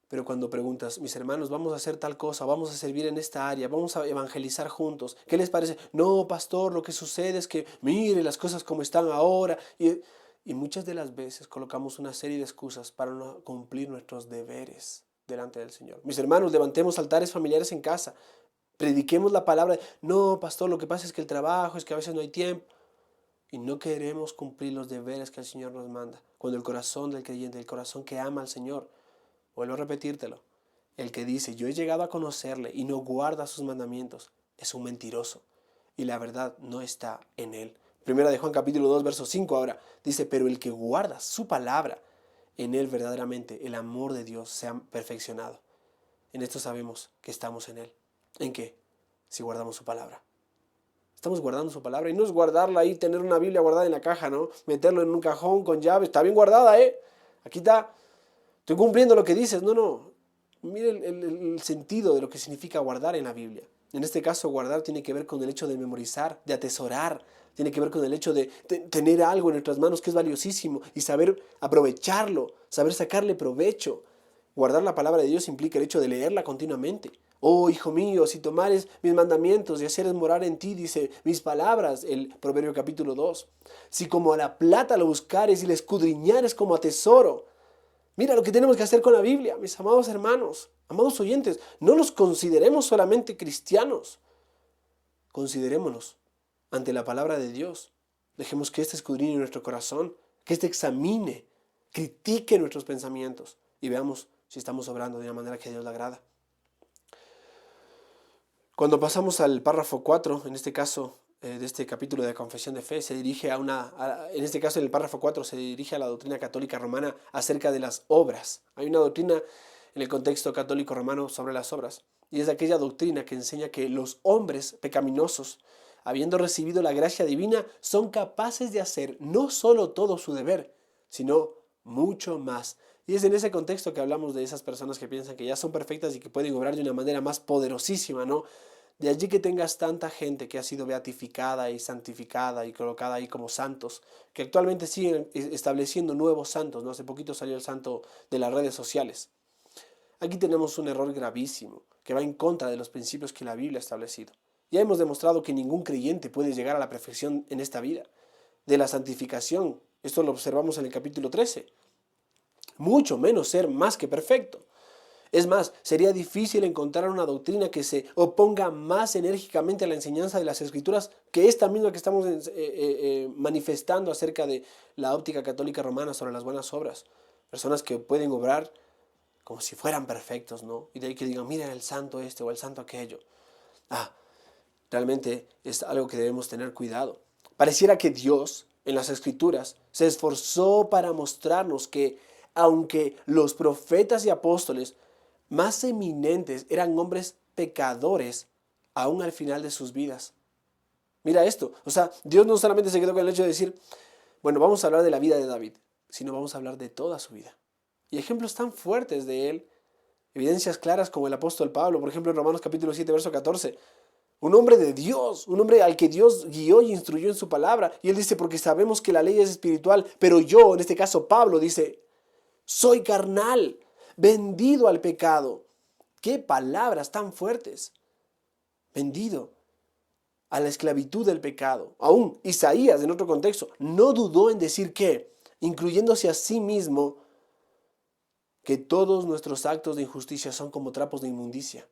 Pero cuando preguntas, mis hermanos, vamos a hacer tal cosa, vamos a servir en esta área, vamos a evangelizar juntos, ¿qué les parece? No, pastor, lo que sucede es que mire las cosas como están ahora. Y muchas de las veces colocamos una serie de excusas para no cumplir nuestros deberes delante del Señor. Mis hermanos, levantemos altares familiares en casa, prediquemos la palabra. No, pastor, lo que pasa es que el trabajo, es que a veces no hay tiempo. Y no queremos cumplir los deberes que el Señor nos manda. Cuando el corazón del creyente, el corazón que ama al Señor, vuelvo a repetírtelo, el que dice, yo he llegado a conocerle y no guarda sus mandamientos, es un mentiroso. Y la verdad no está en él. Primera de Juan capítulo 2, verso 5 ahora, dice, pero el que guarda su palabra, en él verdaderamente el amor de Dios se ha perfeccionado. En esto sabemos que estamos en él. ¿En qué? Si guardamos su palabra. Estamos guardando su palabra y no es guardarla ahí, tener una Biblia guardada en la caja, ¿no? Meterlo en un cajón con llave, está bien guardada, ¿eh? Aquí está. Estoy cumpliendo lo que dices. No. Mire el sentido de lo que significa guardar en la Biblia. En este caso, guardar tiene que ver con el hecho de memorizar, de atesorar. Tiene que ver con el hecho de tener algo en nuestras manos que es valiosísimo y saber aprovecharlo, saber sacarle provecho. Guardar la palabra de Dios implica el hecho de leerla continuamente. Oh, hijo mío, si tomares mis mandamientos y hicieres morar en ti, dice, mis palabras, el Proverbio capítulo 2. Si como a la plata lo buscares y le escudriñares como a tesoro. Mira lo que tenemos que hacer con la Biblia, mis amados hermanos, amados oyentes. No los consideremos solamente cristianos. Considerémonos ante la palabra de Dios. Dejemos que éste escudriñe nuestro corazón, que éste examine, critique nuestros pensamientos y veamos si estamos obrando de una manera que a Dios le agrada. Cuando pasamos al párrafo 4, en este caso, de este capítulo de Confesión de Fe, se dirige en este caso en el párrafo 4, se dirige a la doctrina católica romana acerca de las obras. Hay una doctrina en el contexto católico romano sobre las obras, y es aquella doctrina que enseña que los hombres pecaminosos, habiendo recibido la gracia divina, son capaces de hacer no solo todo su deber, sino mucho más. Y es en ese contexto que hablamos de esas personas que piensan que ya son perfectas y que pueden obrar de una manera más poderosísima, ¿no? De allí que tengas tanta gente que ha sido beatificada y santificada y colocada ahí como santos, que actualmente siguen estableciendo nuevos santos, ¿no? Hace poquito salió el santo de las redes sociales. Aquí tenemos un error gravísimo, que va en contra de los principios que la Biblia ha establecido. Ya hemos demostrado que ningún creyente puede llegar a la perfección en esta vida. De la santificación, esto lo observamos en el capítulo 13. Mucho menos ser más que perfecto. Es más, sería difícil encontrar una doctrina que se oponga más enérgicamente a la enseñanza de las Escrituras que esta misma que estamos manifestando acerca de la óptica católica romana sobre las buenas obras. Personas que pueden obrar como si fueran perfectos, ¿no? Y de ahí que digan, miren el santo este o el santo aquello. Realmente es algo que debemos tener cuidado. Pareciera que Dios, en las Escrituras, se esforzó para mostrarnos que, aunque los profetas y apóstoles más eminentes eran hombres pecadores, aún al final de sus vidas. Mira esto, o sea, Dios no solamente se quedó con el hecho de decir, bueno, vamos a hablar de la vida de David, sino vamos a hablar de toda su vida. Y ejemplos tan fuertes de él, evidencias claras como el apóstol Pablo, por ejemplo en Romanos capítulo 7, verso 14, un hombre de Dios, un hombre al que Dios guió y instruyó en su palabra. Y él dice, porque sabemos que la ley es espiritual, pero yo, en este caso Pablo, dice, soy carnal, vendido al pecado. ¡Qué palabras tan fuertes! Vendido a la esclavitud del pecado. Aún Isaías, en otro contexto, no dudó en decir que, incluyéndose a sí mismo, que todos nuestros actos de injusticia son como trapos de inmundicia.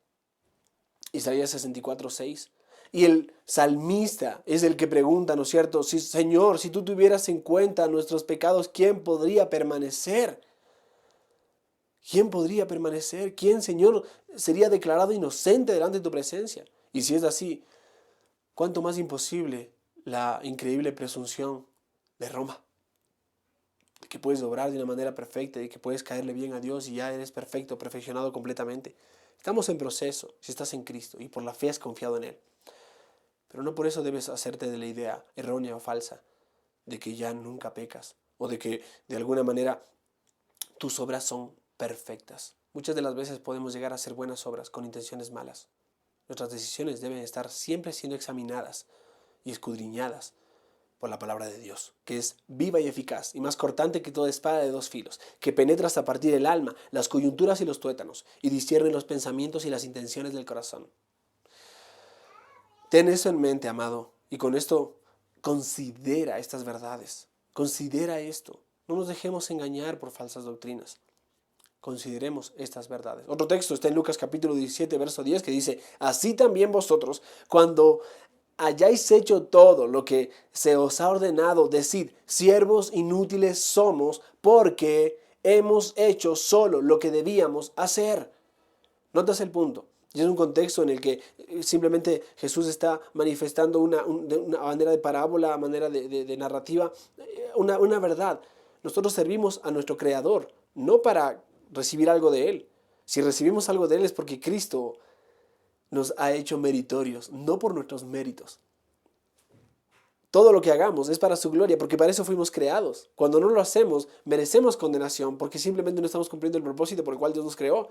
Isaías 64:6. Y el salmista es el que pregunta, ¿no es cierto? Si, Señor, si tú tuvieras en cuenta nuestros pecados, ¿quién podría permanecer? ¿Quién podría permanecer? ¿Quién, Señor, sería declarado inocente delante de tu presencia? Y si es así, ¿cuánto más imposible la increíble presunción de Roma? De que puedes obrar de una manera perfecta, de que puedes caerle bien a Dios y ya eres perfecto, perfeccionado completamente. Estamos en proceso si estás en Cristo y por la fe has confiado en Él. Pero no por eso debes hacerte de la idea errónea o falsa de que ya nunca pecas o de que de alguna manera tus obras son perfectas. Muchas de las veces podemos llegar a hacer buenas obras con intenciones malas. Nuestras decisiones deben estar siempre siendo examinadas y escudriñadas por la palabra de Dios, que es viva y eficaz y más cortante que toda espada de dos filos, que penetra hasta partir el alma, las coyunturas y los tuétanos, y discierne los pensamientos y las intenciones del corazón. Ten eso en mente, amado, y con esto considera estas verdades. Considera esto. No nos dejemos engañar por falsas doctrinas. Consideremos estas verdades. Otro texto está en Lucas capítulo 17, verso 10, que dice, así también vosotros, cuando hayáis hecho todo lo que se os ha ordenado, decid, siervos inútiles somos, porque hemos hecho solo lo que debíamos hacer. ¿Notas el punto? Y es un contexto en el que simplemente Jesús está manifestando una manera de parábola, manera de narrativa, una verdad. Nosotros servimos a nuestro Creador, no para recibir algo de Él. Si recibimos algo de Él es porque Cristo nos ha hecho meritorios, no por nuestros méritos. Todo lo que hagamos es para su gloria, porque para eso fuimos creados. Cuando no lo hacemos, merecemos condenación, porque simplemente no estamos cumpliendo el propósito por el cual Dios nos creó.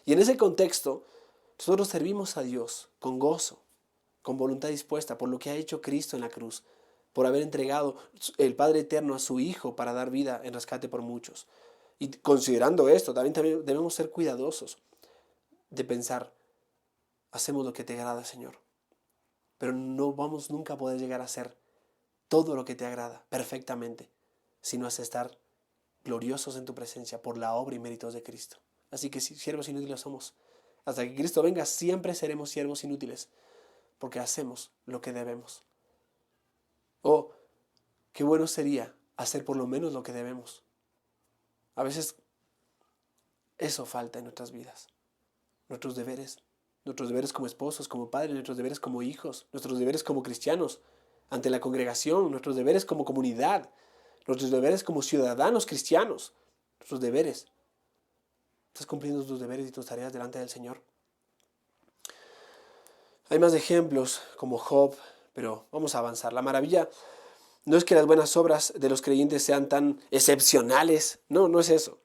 Y en ese contexto, nosotros servimos a Dios con gozo, con voluntad dispuesta por lo que ha hecho Cristo en la cruz, por haber entregado el Padre Eterno a su Hijo para dar vida en rescate por muchos. Y considerando esto, también debemos ser cuidadosos de pensar, hacemos lo que te agrada, Señor, pero no vamos nunca a poder llegar a hacer todo lo que te agrada perfectamente, sino es estar gloriosos en tu presencia por la obra y méritos de Cristo. Así que si siervos inútiles somos, hasta que Cristo venga siempre seremos siervos inútiles, porque hacemos lo que debemos. Oh, qué bueno sería hacer por lo menos lo que debemos. A veces eso falta en nuestras vidas. Nuestros deberes como esposos, como padres, nuestros deberes como hijos, nuestros deberes como cristianos, ante la congregación, nuestros deberes como comunidad, nuestros deberes como ciudadanos cristianos, nuestros deberes. ¿Estás cumpliendo tus deberes y tus tareas delante del Señor? Hay más ejemplos como Job, pero vamos a avanzar. La maravilla no es que las buenas obras de los creyentes sean tan excepcionales, no es eso,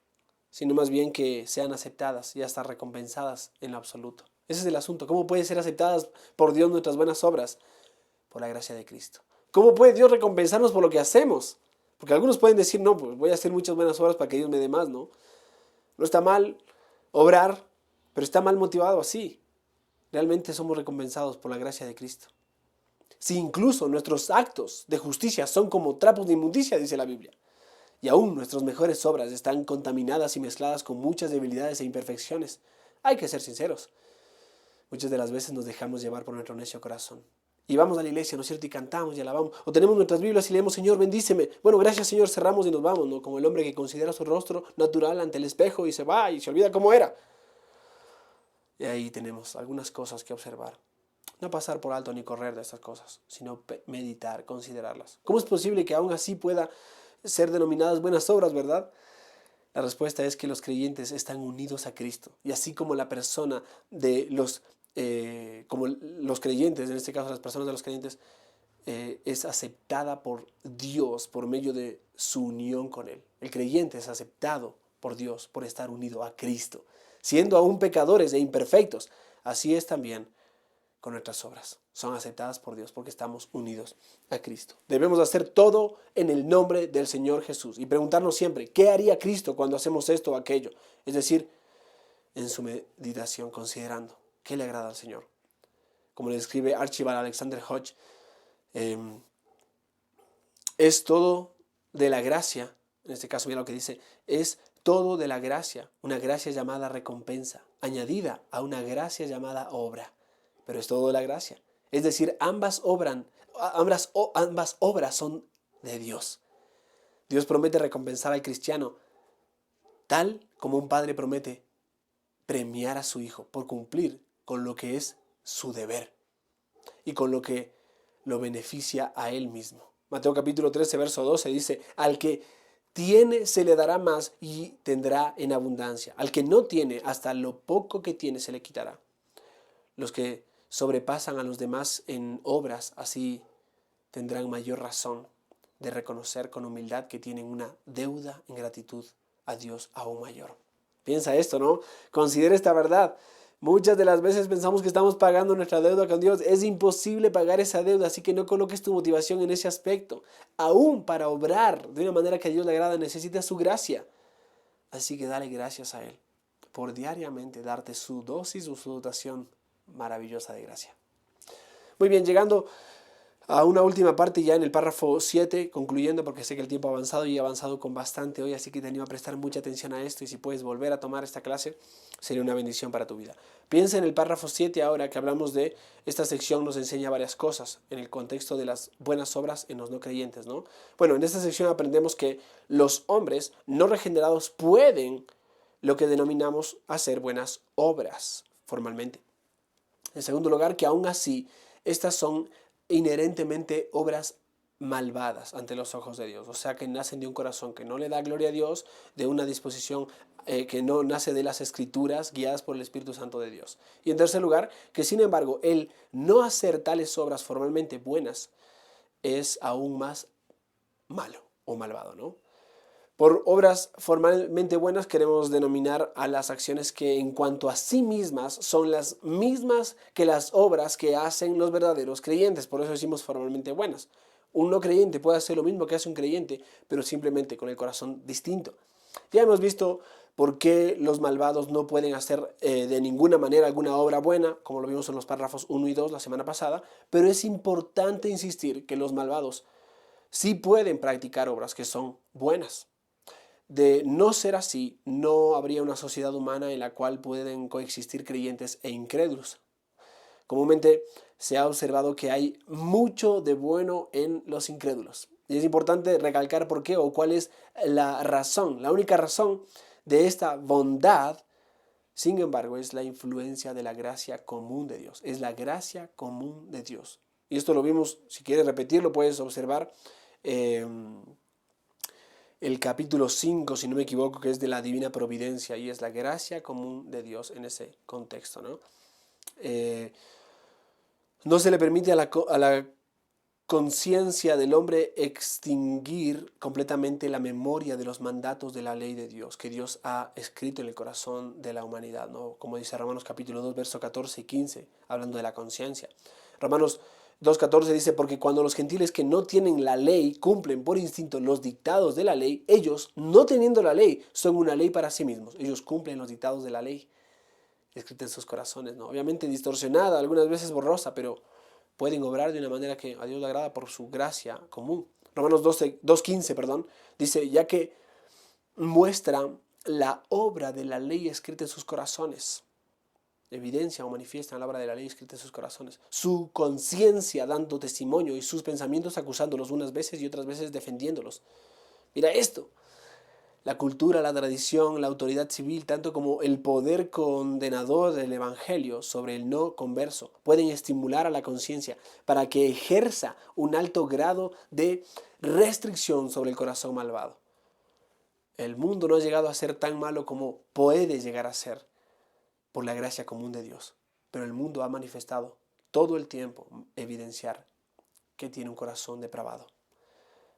sino más bien que sean aceptadas y hasta recompensadas en lo absoluto. Ese es el asunto. ¿Cómo pueden ser aceptadas por Dios nuestras buenas obras? Por la gracia de Cristo. ¿Cómo puede Dios recompensarnos por lo que hacemos? Porque algunos pueden decir, no, pues voy a hacer muchas buenas obras para que Dios me dé más, ¿no? No está mal obrar, pero está mal motivado así. Realmente somos recompensados por la gracia de Cristo. Si incluso nuestros actos de justicia son como trapos de inmundicia, dice la Biblia, y aún nuestras mejores obras están contaminadas y mezcladas con muchas debilidades e imperfecciones, Hay que ser sinceros. Muchas de las veces nos dejamos llevar por nuestro necio corazón. Y vamos a la iglesia, ¿no es cierto? Y cantamos y alabamos. O tenemos nuestras Biblias y leemos, Señor, bendíceme. Bueno, gracias, Señor, cerramos y nos vamos, ¿no? Como el hombre que considera su rostro natural ante el espejo y se va y se olvida cómo era. Y ahí tenemos algunas cosas que observar. No pasar por alto ni correr de estas cosas, sino meditar, considerarlas. ¿Cómo es posible que aún así pueda ser denominadas buenas obras, verdad? La respuesta es que los creyentes están unidos a Cristo. Y así como la persona de como los creyentes, en este caso las personas de los creyentes, es aceptada por Dios por medio de su unión con Él. El creyente es aceptado por Dios por estar unido a Cristo. Siendo aún pecadores e imperfectos, así es también con nuestras obras. Son aceptadas por Dios porque estamos unidos a Cristo. Debemos hacer todo en el nombre del Señor Jesús y preguntarnos siempre, ¿qué haría Cristo cuando hacemos esto o aquello? Es decir, en su meditación, considerando qué le agrada al Señor. Como le describe Archibald Alexander Hodge, es todo de la gracia, en este caso mira lo que dice, es todo de la gracia, una gracia llamada recompensa, añadida a una gracia llamada obra. Pero es todo de la gracia. Es decir, ambas obras son de Dios. Dios promete recompensar al cristiano tal como un padre promete premiar a su hijo por cumplir con lo que es su deber y con lo que lo beneficia a él mismo. Mateo capítulo 13, verso 12 dice, al que tiene se le dará más y tendrá en abundancia. Al que no tiene, hasta lo poco que tiene se le quitará. Los que sobrepasan a los demás en obras, así tendrán mayor razón de reconocer con humildad que tienen una deuda en gratitud a Dios aún mayor. Piensa esto, ¿no? Considera esta verdad. Muchas de las veces pensamos que estamos pagando nuestra deuda con Dios. Es imposible pagar esa deuda, así que no coloques tu motivación en ese aspecto. Aún para obrar de una manera que a Dios le agrada, necesitas su gracia. Así que dale gracias a Él por diariamente darte su dosis o su dotación maravillosa de gracia. Muy bien, llegando a una última parte ya en el párrafo 7, concluyendo porque sé que el tiempo ha avanzado y he avanzado con bastante hoy, así que te animo a prestar mucha atención a esto y si puedes volver a tomar esta clase sería una bendición para tu vida. Piensa en el párrafo 7 ahora que hablamos de esta sección, nos enseña varias cosas en el contexto de las buenas obras en los no creyentes, ¿no? Bueno, en esta sección aprendemos que los hombres no regenerados pueden lo que denominamos hacer buenas obras formalmente. En segundo lugar, que aún así estas son inherentemente obras malvadas ante los ojos de Dios, o sea que nacen de un corazón que no le da gloria a Dios, de una disposición que no nace de las escrituras guiadas por el Espíritu Santo de Dios. Y en tercer lugar, que sin embargo el no hacer tales obras formalmente buenas es aún más malo o malvado, ¿no? Por obras formalmente buenas queremos denominar a las acciones que en cuanto a sí mismas son las mismas que las obras que hacen los verdaderos creyentes. Por eso decimos formalmente buenas. Un no creyente puede hacer lo mismo que hace un creyente, pero simplemente con el corazón distinto. Ya hemos visto por qué los malvados no pueden hacer de ninguna manera alguna obra buena, como lo vimos en los párrafos 1 y 2 la semana pasada, pero es importante insistir que los malvados sí pueden practicar obras que son buenas. De no ser así, no habría una sociedad humana en la cual pueden coexistir creyentes e incrédulos. Comúnmente se ha observado que hay mucho de bueno en los incrédulos. Y es importante recalcar por qué o cuál es la razón. La única razón de esta bondad, sin embargo, es la influencia de la gracia común de Dios. Es la gracia común de Dios. Y esto lo vimos, si quieres repetirlo, puedes observar el capítulo 5, si no me equivoco, que es de la divina providencia y es la gracia común de Dios en ese contexto, ¿no? No se le permite a la conciencia del hombre extinguir completamente la memoria de los mandatos de la ley de Dios que Dios ha escrito en el corazón de la humanidad, ¿no? Como dice Romanos capítulo 2, verso 14 y 15, hablando de la conciencia. Romanos 2.14 dice, porque cuando los gentiles que no tienen la ley cumplen por instinto los dictados de la ley, ellos, no teniendo la ley, son una ley para sí mismos. Ellos cumplen los dictados de la ley, escrita en sus corazones, ¿no? Obviamente distorsionada, algunas veces borrosa, pero pueden obrar de una manera que a Dios le agrada por su gracia común. Romanos 2.15, dice, ya que muestran la obra de la ley escrita en sus corazones. evidencian o manifiestan la obra de la ley escrita en sus corazones. Su conciencia dando testimonio y sus pensamientos acusándolos unas veces y otras veces defendiéndolos. Mira esto. La cultura, la tradición, la autoridad civil, tanto como el poder condenador del evangelio sobre el no converso, pueden estimular a la conciencia para que ejerza un alto grado de restricción sobre el corazón malvado. El mundo no ha llegado a ser tan malo como puede llegar a ser por la gracia común de Dios, pero el mundo ha manifestado todo el tiempo evidenciar que tiene un corazón depravado.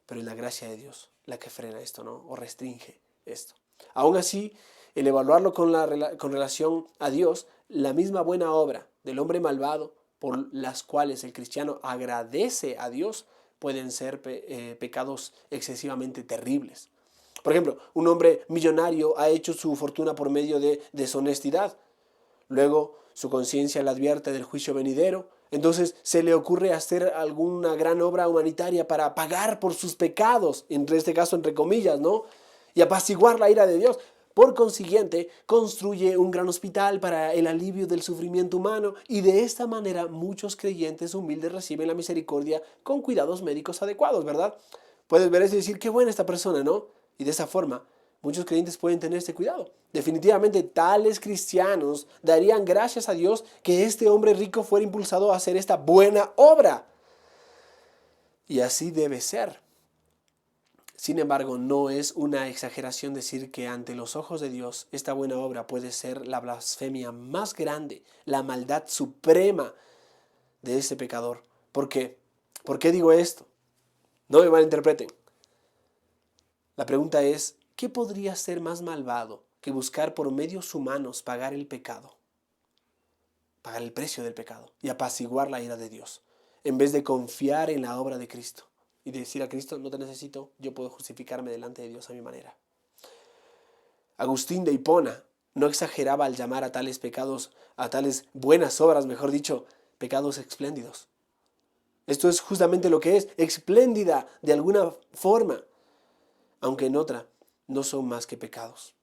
Pero es la gracia de Dios la que frena esto, ¿no? O restringe esto. Aún así, el evaluarlo con relación a Dios, la misma buena obra del hombre malvado por las cuales el cristiano agradece a Dios pueden ser pecados excesivamente terribles. Por ejemplo, un hombre millonario ha hecho su fortuna por medio de deshonestidad. Luego su conciencia le advierte del juicio venidero. Entonces se le ocurre hacer alguna gran obra humanitaria para pagar por sus pecados, en este caso entre comillas, ¿no? Y apaciguar la ira de Dios. Por consiguiente, construye un gran hospital para el alivio del sufrimiento humano y de esta manera muchos creyentes humildes reciben la misericordia con cuidados médicos adecuados, ¿verdad? Puedes ver eso y decir, qué buena esta persona, ¿no? Y de esa forma, muchos creyentes pueden tener este cuidado. Definitivamente, tales cristianos darían gracias a Dios que este hombre rico fuera impulsado a hacer esta buena obra. Y así debe ser. Sin embargo, no es una exageración decir que ante los ojos de Dios esta buena obra puede ser la blasfemia más grande, la maldad suprema de ese pecador. ¿Por qué? ¿Por qué digo esto? No me malinterpreten. La pregunta es, ¿qué podría ser más malvado que buscar por medios humanos pagar el pecado? Pagar el precio del pecado y apaciguar la ira de Dios, en vez de confiar en la obra de Cristo y decir a Cristo, no te necesito, yo puedo justificarme delante de Dios a mi manera. Agustín de Hipona no exageraba al llamar a tales pecados, a tales buenas obras, mejor dicho, pecados espléndidos. Esto es justamente lo que es, espléndida de alguna forma, aunque en otra no son más que pecados.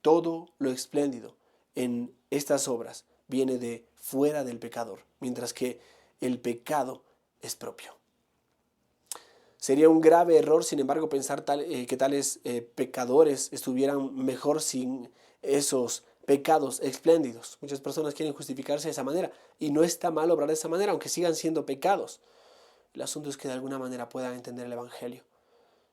Todo lo espléndido en estas obras viene de fuera del pecador, mientras que el pecado es propio. Sería un grave error, sin embargo, pensar que tales pecadores estuvieran mejor sin esos pecados espléndidos. Muchas personas quieren justificarse de esa manera y no está mal obrar de esa manera, aunque sigan siendo pecados. El asunto es que de alguna manera puedan entender el Evangelio.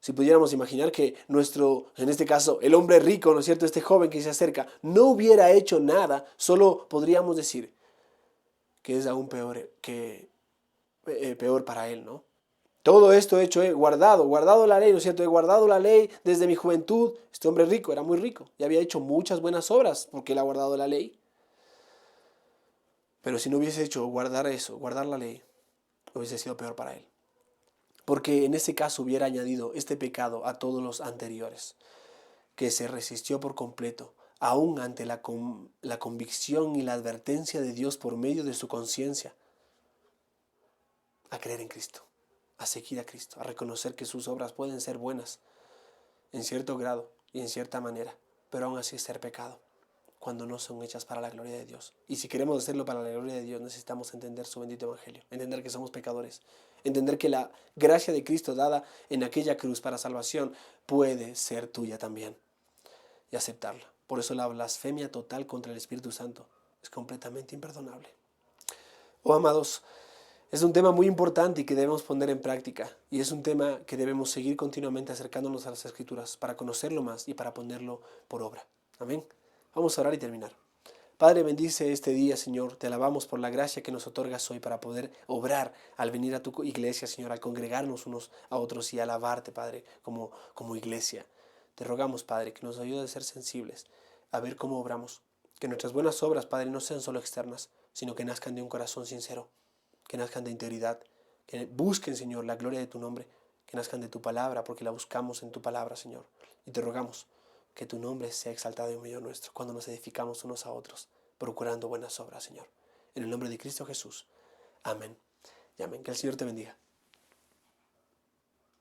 Si pudiéramos imaginar que en este caso, el hombre rico, ¿no es cierto?, este joven que se acerca, no hubiera hecho nada, solo podríamos decir que es aún peor para él, ¿no? Todo esto hecho, guardado la ley, ¿no es cierto? He guardado la ley desde mi juventud. Este hombre rico, era muy rico, y había hecho muchas buenas obras porque él ha guardado la ley. Pero si no hubiese hecho guardar la ley, hubiese sido peor para él. Porque en ese caso hubiera añadido este pecado a todos los anteriores, que se resistió por completo, aún ante la convicción y la advertencia de Dios por medio de su conciencia, a creer en Cristo, a seguir a Cristo, a reconocer que sus obras pueden ser buenas en cierto grado y en cierta manera, pero aún así ser pecado cuando no son hechas para la gloria de Dios. Y si queremos hacerlo para la gloria de Dios, necesitamos entender su bendito evangelio, entender que somos pecadores, entender que la gracia de Cristo dada en aquella cruz para salvación puede ser tuya también y aceptarla. Por eso la blasfemia total contra el Espíritu Santo es completamente imperdonable. Oh, amados, es un tema muy importante y que debemos poner en práctica, y es un tema que debemos seguir continuamente acercándonos a las Escrituras para conocerlo más y para ponerlo por obra. Amén. Vamos a orar y terminar. Padre, bendice este día, Señor. Te alabamos por la gracia que nos otorgas hoy para poder obrar al venir a tu iglesia, Señor, al congregarnos unos a otros y alabarte, Padre, como iglesia. Te rogamos, Padre, que nos ayude a ser sensibles, a ver cómo obramos. Que nuestras buenas obras, Padre, no sean solo externas, sino que nazcan de un corazón sincero, que nazcan de integridad, que busquen, Señor, la gloria de tu nombre, que nazcan de tu palabra, porque la buscamos en tu palabra, Señor. Y te rogamos que tu nombre sea exaltado en medio nuestro cuando nos edificamos unos a otros, procurando buenas obras, Señor. En el nombre de Cristo Jesús. Amén y amén. Que el Señor te bendiga.